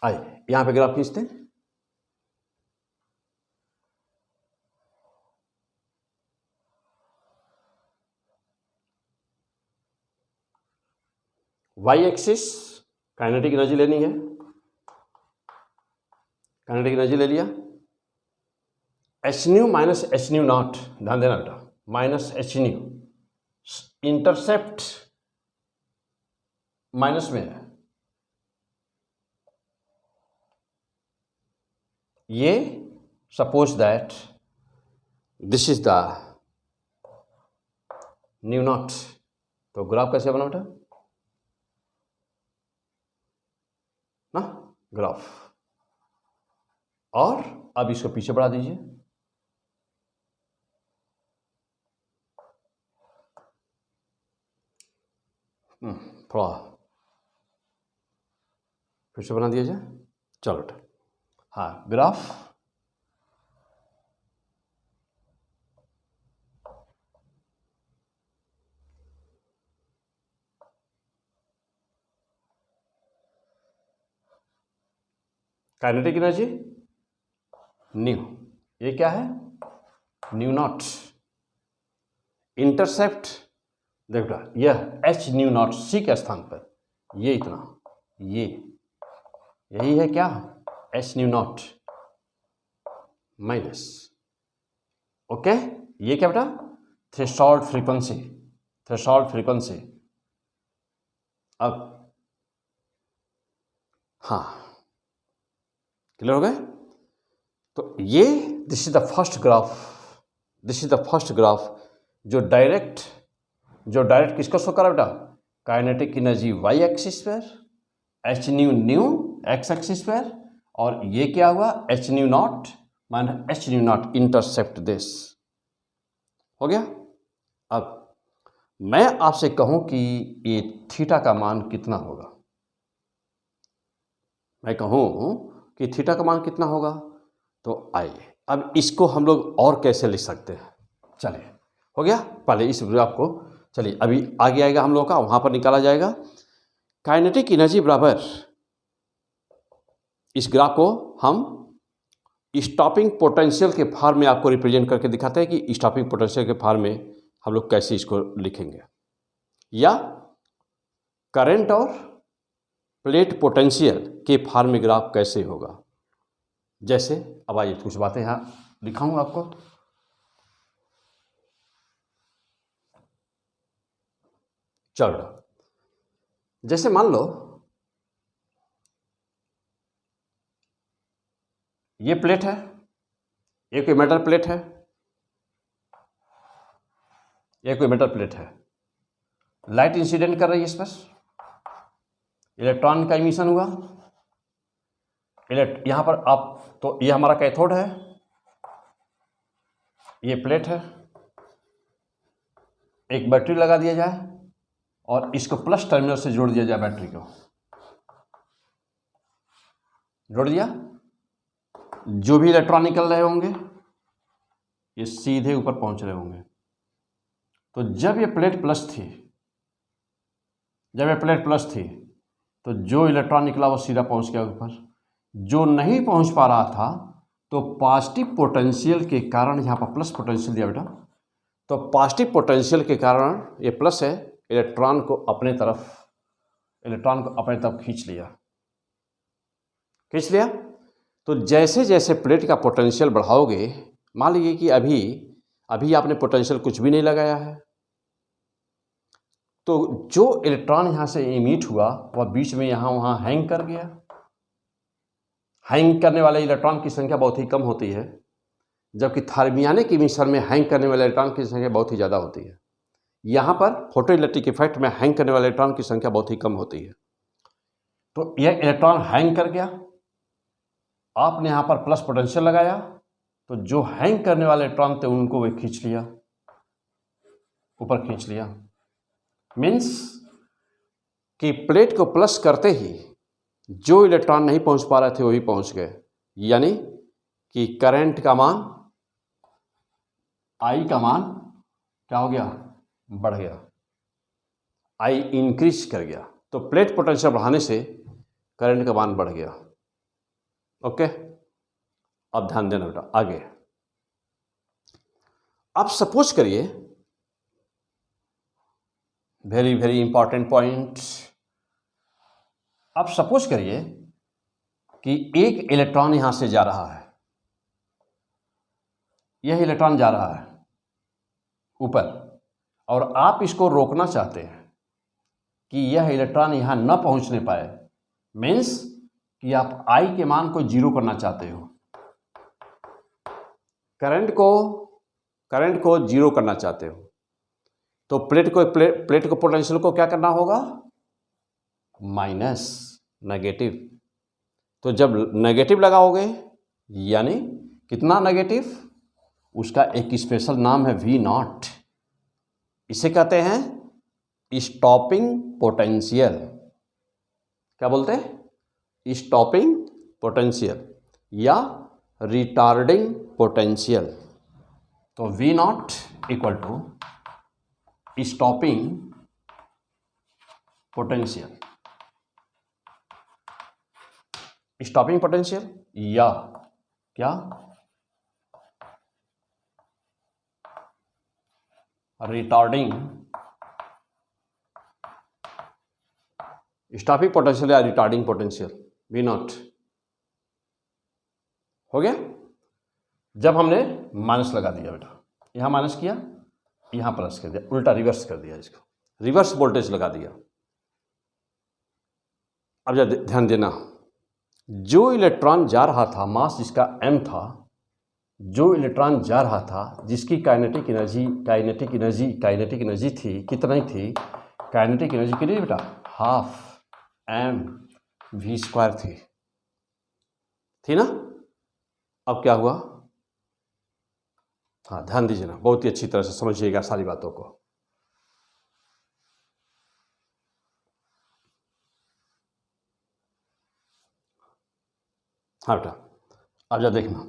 आइए यहां पे ग्राफ खींचते हैं। वाई एक्सिस काइनेटिक एनर्जी लेनी है, काइनेटिक एनर्जी ले लिया, H nu minus H nu not, ध्यान देना बेटा, minus H new, intercept minus में है, ये suppose that this is the new not. तो ग्राफ कैसे बना बेटा ना, ग्राफ, और अब इसको पीछे बढ़ा दीजिए, थोड़ा फिर से बना दिया जाए। चलो बेटा, हाँ ग्राफ, काइनेटिक एनर्जी न्यू, ये क्या है, न्यू नॉट, इंटरसेप्ट देखो बेटा, यह एच न्यू नॉट सी के स्थान पर, ये इतना, ये यही है क्या, H nu not minus, okay, ये क्या बेटा, थ्रेशोल्ड फ्रीक्वेंसी, थ्रेशोल्ड फ्रीक्वेंसी। अब हाँ क्लियर हो गए। तो ये this is the first graph, this is the first graph जो डायरेक्ट किसको शो करा बेटा, काइनेटिक एनर्जी वाई एक्सिस पर, H new new x axis पर, और ये क्या हुआ, H nu not minus H nu not intercept this, हो गया। अब मैं आपसे कहूं कि ये थीटा का मान कितना होगा, मैं कहूं कि थीटा का मान कितना होगा, तो आइए अब इसको हम लोग और कैसे लिख सकते हैं। चलिए हो गया, पहले इस ग्राफ को, चलिए अभी आगे आएगा हम लोग का, वहां पर निकाला जाएगा काइनेटिक एनर्जी बराबर, इस ग्राफ को हम स्टॉपिंग पोटेंशियल के फॉर्म में आपको रिप्रेजेंट करके दिखाते हैं कि स्टॉपिंग पोटेंशियल के फॉर्म में हम लोग कैसे इसको लिखेंगे, या करंट और प्लेट पोटेंशियल के फॉर्म में ग्राफ कैसे होगा। जैसे अब आइए कुछ बातें यहाँ दिखाऊंगा आपको। चलो जैसे मान लो ये प्लेट है, ये कोई मेटल प्लेट है, ये कोई मेटल प्लेट है, लाइट इंसिडेंट कर रही है इस पर, इलेक्ट्रॉन का इमिशन हुआ, यहां पर आप, तो ये हमारा कैथोड है, ये प्लेट है, एक बैटरी लगा दिया जाए और इसको प्लस टर्मिनल से जोड़ दिया जाए, बैटरी को जोड़ दिया, जो भी इलेक्ट्रॉन निकल रहे होंगे ये सीधे ऊपर पहुंच रहे होंगे। तो जब ये प्लेट प्लस थी, जब ये प्लेट प्लस थी तो जो इलेक्ट्रॉन निकला वो सीधा पहुंच गया ऊपर, जो नहीं पहुंच पा रहा था तो पॉजिटिव पोटेंशियल के कारण, यहाँ पर प्लस पोटेंशियल दिया बेटा, तो पॉजिटिव पोटेंशियल के कारण ये प्लस है, इलेक्ट्रॉन को अपने तरफ खींच लिया। तो जैसे जैसे प्लेट का पोटेंशियल बढ़ाओगे, मान लीजिए कि अभी आपने पोटेंशियल कुछ भी नहीं लगाया है, तो जो इलेक्ट्रॉन यहाँ से इमिट हुआ वह बीच में यहाँ वहाँ हैंग कर गया। हैंग करने वाले इलेक्ट्रॉन की संख्या बहुत ही कम होती है, जबकि थर्मियोनिक इमिशन में हैंग करने वाले इलेक्ट्रॉन की संख्या बहुत ही ज़्यादा होती है। यहाँ पर फोटोइलेक्ट्रिक इफेक्ट में हैंग करने वाले इलेक्ट्रॉन की संख्या बहुत ही कम होती है। तो यह इलेक्ट्रॉन हैंग कर गया, आपने यहाँ पर प्लस पोटेंशियल लगाया, तो जो हैंग करने वाले इलेक्ट्रॉन थे उनको वे खींच लिया, ऊपर खींच लिया। मीन्स कि प्लेट को प्लस करते ही जो इलेक्ट्रॉन नहीं पहुंच पा रहे थे वही पहुंच गए, यानी कि करंट का मान, आई का मान क्या हो गया, बढ़ गया, आई इंक्रीज कर गया। तो प्लेट पोटेंशियल बढ़ाने से करंट का मान बढ़ गया। ओके, अब ध्यान देना बेटा आगे। अब सपोज करिए, वेरी वेरी इंपॉर्टेंट पॉइंट, अब सपोज करिए कि एक इलेक्ट्रॉन यहां से जा रहा है, यह इलेक्ट्रॉन जा रहा है ऊपर, और आप इसको रोकना चाहते हैं कि यह इलेक्ट्रॉन यहां न पहुंचने पाए। मीन्स कि आप आई के मान को जीरो करना चाहते हो, करंट को जीरो करना चाहते हो। तो प्लेट को पोटेंशियल को क्या करना होगा, माइनस, नेगेटिव। तो जब नेगेटिव लगाओगे, यानी कितना नेगेटिव, उसका एक स्पेशल नाम है वी नॉट। इसे कहते हैं स्टॉपिंग पोटेंशियल। क्या बोलते हैं, स्टॉपिंग पोटेंशियल या रिटार्डिंग पोटेंशियल। तो V naught equal to stopping potential, stopping potential या क्या, रिटार्डिंग, स्टॉपिंग पोटेंशियल या रिटार्डिंग पोटेंशियल, वी नॉट। हो गया। जब हमने माइनस लगा दिया बेटा, यहां माइनस किया, यहां प्लस कर दिया, उल्टा रिवर्स कर दिया, इसको रिवर्स वोल्टेज लगा दिया। अब जब ध्यान देना, जो इलेक्ट्रॉन जा रहा था, मास जिसका m था, जो इलेक्ट्रॉन जा रहा था जिसकी काइनेटिक एनर्जी थी, कितनी थी, काइनेटिक एनर्जी कितनी बेटा, हाफ mv² थी ना। अब क्या हुआ, हाँ ध्यान दीजिए ना, बहुत ही अच्छी तरह से समझिएगा सारी बातों को। हाँ बेटा, अब जब देखना,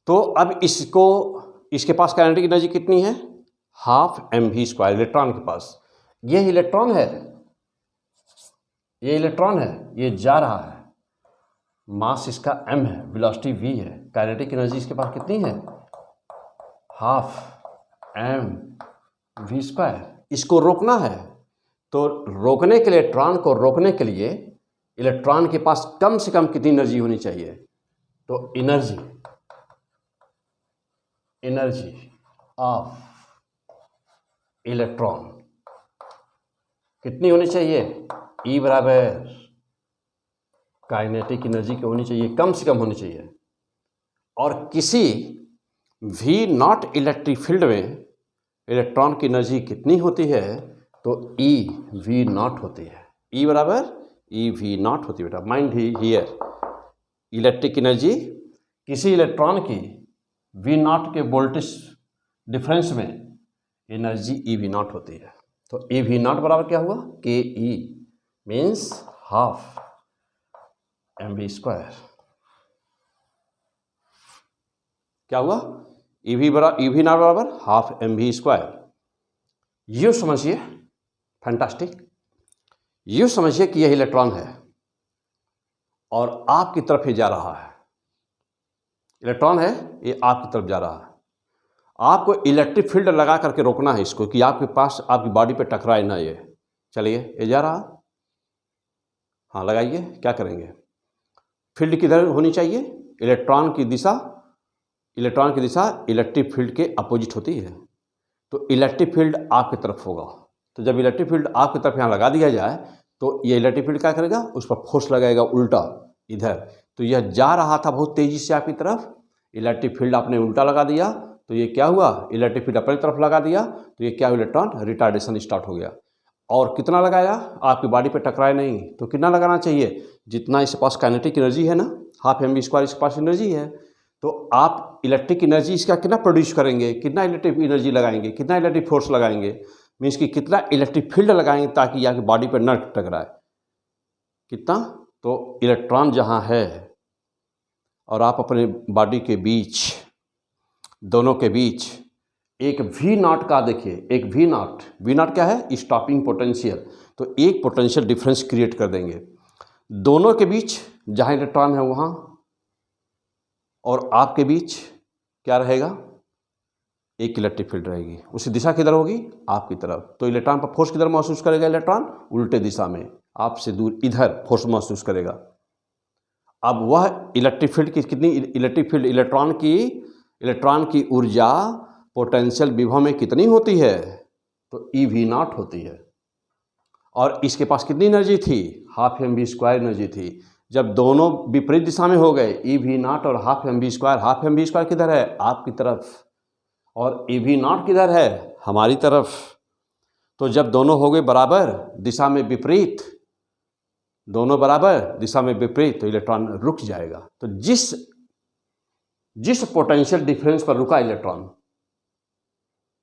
तो अब इसके पास काइनेटिक एनर्जी कितनी है, हाफ mv², इलेक्ट्रॉन के पास। ये इलेक्ट्रॉन है, ये जा रहा है, मास इसका m है, वेलोसिटी v है, काइनेटिक एनर्जी इसके पास कितनी है, हाफ mv²। इसको रोकना है, तो रोकने के लिए, इलेक्ट्रॉन को रोकने के लिए इलेक्ट्रॉन के पास कम से कम कितनी एनर्जी होनी चाहिए, तो एनर्जी ऑफ इलेक्ट्रॉन कितनी होनी चाहिए, E बराबर काइनेटिक एनर्जी की होनी चाहिए, कम से कम होनी चाहिए। और किसी V नॉट इलेक्ट्रिक फील्ड में इलेक्ट्रॉन की एनर्जी कितनी होती है, तो EV नॉट होती है, E बराबर EV नॉट होती है बेटा। माइंड हियर, इलेक्ट्रिक एनर्जी किसी इलेक्ट्रॉन की V नॉट के वोल्टेज डिफरेंस में एनर्जी EV नॉट होती है। तो EV नॉट बराबर क्या हुआ, KE मीन्स हाफ mv²। क्या हुआ, EV नॉट बराबर हाफ mv²। यूँ समझिए, फैंटास्टिक, यूँ समझिए कि यह इलेक्ट्रॉन है और आपकी तरफ ही जा रहा है, इलेक्ट्रॉन है, ये आपकी तरफ जा रहा है। आपको इलेक्ट्रिक फील्ड लगा करके रोकना है इसको, कि आपके पास, आपकी बॉडी पे टकराए ना ये। चलिए, ये जा रहा, हाँ लगाइए, क्या करेंगे, फील्ड किधर होनी चाहिए, इलेक्ट्रॉन की दिशा इलेक्ट्रिक फील्ड के अपोजिट होती है, तो इलेक्ट्रिक फील्ड आपकी तरफ होगा, तो जब इलेक्ट्रिक फील्ड आपकी तरफ यहाँ लगा दिया जाए तो ये इलेक्ट्रिक फील्ड क्या करेगा, उस पर फोर्स लगाएगा उल्टा इधर। तो यह जा रहा था बहुत तेज़ी से आपकी तरफ, इलेक्ट्रिक फील्ड आपने उल्टा लगा दिया तो ये क्या हुआ, इलेक्ट्रिक फील्ड अपनी तरफ लगा दिया तो ये क्या, इलेक्ट्रॉन रिटार्डेशन स्टार्ट हो गया। और कितना लगाया, आपकी बॉडी पे टकराए नहीं तो कितना लगाना चाहिए, जितना इसके पास काइनेटिक एनर्जी है ना, हाफ एम बी स्क्वायर इसके पास एनर्जी है, तो आप इलेक्ट्रिक एनर्जी इसका कितना प्रोड्यूस करेंगे, कितना इलेक्ट्रिक एनर्जी लगाएंगे, कितना इलेक्ट्रिक फोर्स लगाएंगे, मीन्स कि कितना इलेक्ट्रिक फील्ड लगाएंगे ताकि यह बॉडी पर न टकराए, कितना। तो इलेक्ट्रॉन जहाँ है और आप अपने बॉडी के बीच, दोनों के बीच एक वी नॉट का देखिए, एक वी नॉट क्या है, स्टॉपिंग पोटेंशियल। तो एक पोटेंशियल डिफरेंस क्रिएट कर देंगे दोनों के बीच, जहाँ इलेक्ट्रॉन है वहाँ और आपके बीच क्या रहेगा, एक इलेक्ट्रिक फील्ड रहेगी। उसकी दिशा किधर होगी, आपकी तरफ। तो इलेक्ट्रॉन पर फोर्स किधर महसूस करेगा, इलेक्ट्रॉन उल्टे दिशा में, आपसे दूर इधर फोर्स महसूस करेगा। अब वह इलेक्ट्रिक फील्ड की कितनी, इलेक्ट्रिक फील्ड इलेक्ट्रॉन की ऊर्जा पोटेंशियल विभव में कितनी होती है, तो ई वी नॉट होती है। और इसके पास कितनी एनर्जी थी, half M B square energy थी। जब दोनों विपरीत दिशा में हो गए, ई वी नॉट और हाफ एम बी स्क्वायर किधर है, आपकी तरफ, और ई वी नॉट किधर है, हमारी तरफ। तो जब दोनों हो गए बराबर दिशा में विपरीत, दोनों बराबर दिशा में विपरीत, तो इलेक्ट्रॉन रुक जाएगा। तो जिस पोटेंशियल डिफरेंस पर रुका इलेक्ट्रॉन,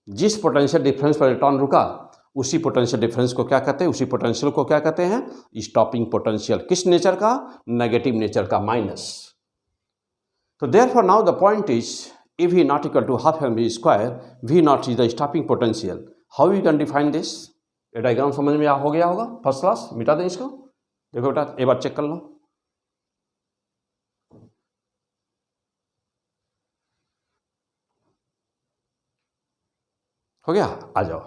जिस पोटेंशियल डिफरेंस पर इलेक्ट्रॉन रुका, उसी पोटेंशियल डिफरेंस को क्या कहते हैं, उसी पोटेंशियल को क्या कहते हैं, स्टॉपिंग पोटेंशियल। किस नेचर का, नेगेटिव नेचर का, माइनस। तो therefore now the point is, if V not equal to half mv square, V not is the stopping potential. How you can define this? ये diagram समझ में हो गया होगा, फर्स्ट क्लास। मिटा दें इसको, देखो बेटा एक बार चेक कर लो, हो गया। आ जाओ,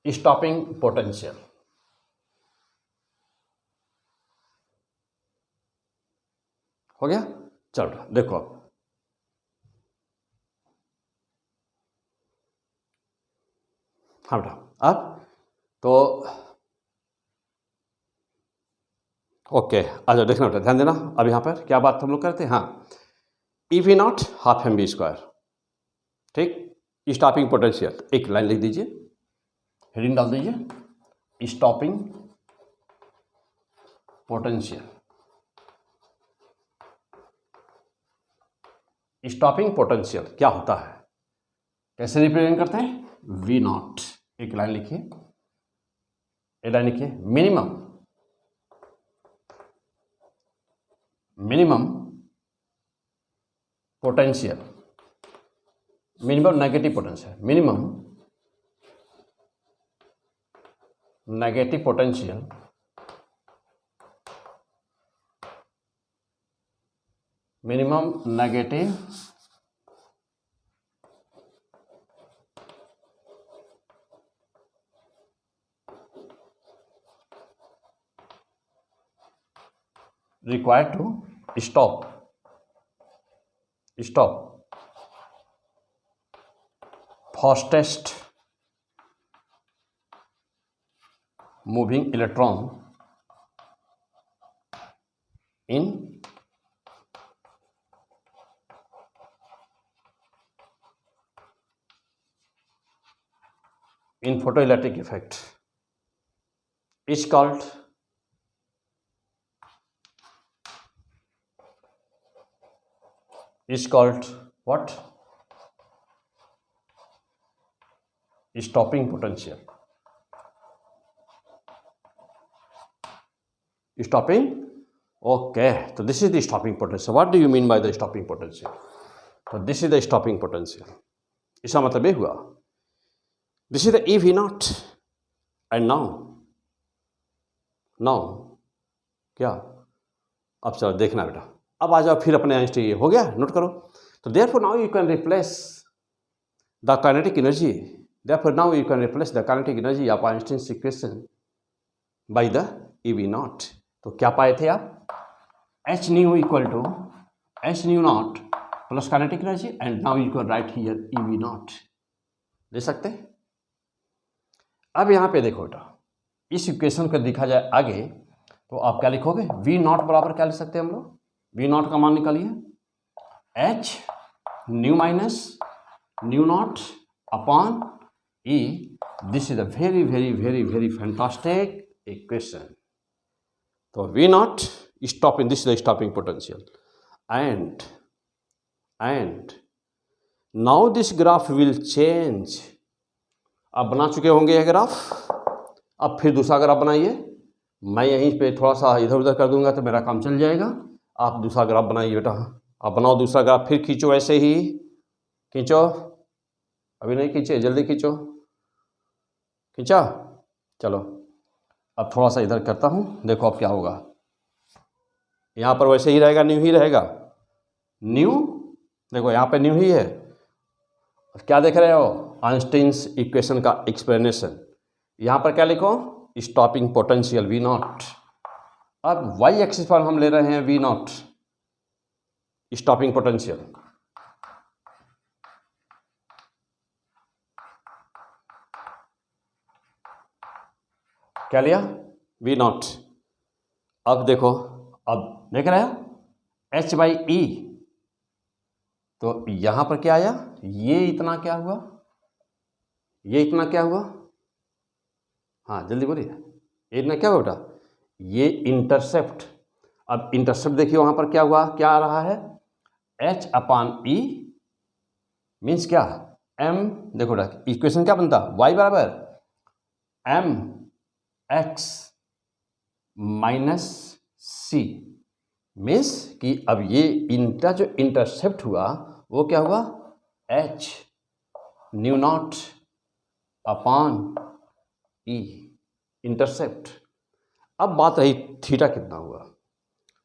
स्टॉपिंग पोटेंशियल हो गया। चलो देखो, हाँ बेटा, अब तो ओके, आ जाओ, देखना बेटा, ध्यान देना। अब यहाँ पर क्या बात हम लोग करते हैं, हाँ, E V naught half M B square, ठीक, स्टॉपिंग पोटेंशियल। एक लाइन लिख दीजिए, हेडिंग डाल दीजिए, स्टॉपिंग पोटेंशियल। स्टॉपिंग पोटेंशियल क्या होता है, कैसे रिप्रेजेंट करते हैं, वी नॉट। एक लाइन लिखिए, एक लाइन लिखिए, minimum potential, minimum negative potential, minimum negative potential minimum negative required to stop fastest moving electron in photoelectric effect is called what, stopping potential, stopping, okay. So this is the stopping potential. What do you mean by the stopping potential? So this is the stopping potential, इसका मतलब ये हुआ, this is the E V naught, and now क्या, अब चलो देखना बेटा, अब आ जाओ फिर अपने आइंस्टीन, ये हो गया, नोट करो। तो therefore now you can replace the kinetic energy, therefore now you can replace the kinetic energy of Einstein's equation by the E V naught. तो क्या पाए थे आप, H nu equal to H nu naught plus kinetic energy, and now you can write here EV0 ले सकते हैं। अब यहाँ पे देखो बेटा, इस इक्वेशन को देखा जाए आगे तो आप क्या लिखोगे, V0 बराबर क्या लिख सकते हैं हम लोग, V0 का मान निकालिए, H new minus new not upon E। This is a very very very very fantastic equation. तो V0 stopping, this is the stopping potential, and now this graph will change। आप बना चुके होंगे यह ग्राफ, अब फिर दूसरा ग्राफ बनाइए। मैं यहीं पे थोड़ा सा इधर उधर कर दूंगा तो मेरा काम चल जाएगा। आप दूसरा ग्राफ बनाइए बेटा, आप बनाओ दूसरा ग्राफ, फिर खींचो, ऐसे ही खींचो, अभी नहीं खींचे, जल्दी खींचो, खींचा, चलो अब थोड़ा सा इधर करता हूँ, देखो अब क्या होगा। यहाँ पर वैसे ही रहेगा, न्यू ही रहेगा, न्यू, देखो यहाँ पे न्यू ही है। क्या देख रहे हो, आइंस्टीन्स इक्वेशन का एक्सप्लेनेशन। यहाँ पर क्या लिखो, स्टॉपिंग पोटेंशियल V0। अब वाई एक्सिस पर हम ले रहे हैं V0 स्टॉपिंग पोटेंशियल। क्या लिया, V0। अब देखो, अब देख रहे हो H/E, तो यहां पर क्या आया, ये इतना क्या हुआ, ये इतना क्या हुआ, हाँ जल्दी बोलिए, ये इतना क्या हुआ बेटा, ये इंटरसेप्ट। अब इंटरसेप्ट देखिए वहां पर क्या हुआ, क्या आ रहा है, H/E मीन्स क्या, M, देखो बेटा इक्वेशन क्या बनता, y बराबर mx माइनस C, मीन्स कि अब ये इनका जो इंटरसेप्ट हुआ वो क्या हुआ, H new not upon E intercept. अब बात रही थीटा कितना हुआ,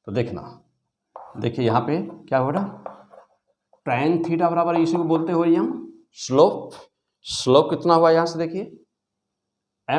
तो देखना, देखिए यहाँ पे क्या हुआ ना, tan थीटा बराबर इसी को बोलते हो हम स्लोप। स्लोप कितना हुआ यहाँ से देखिए,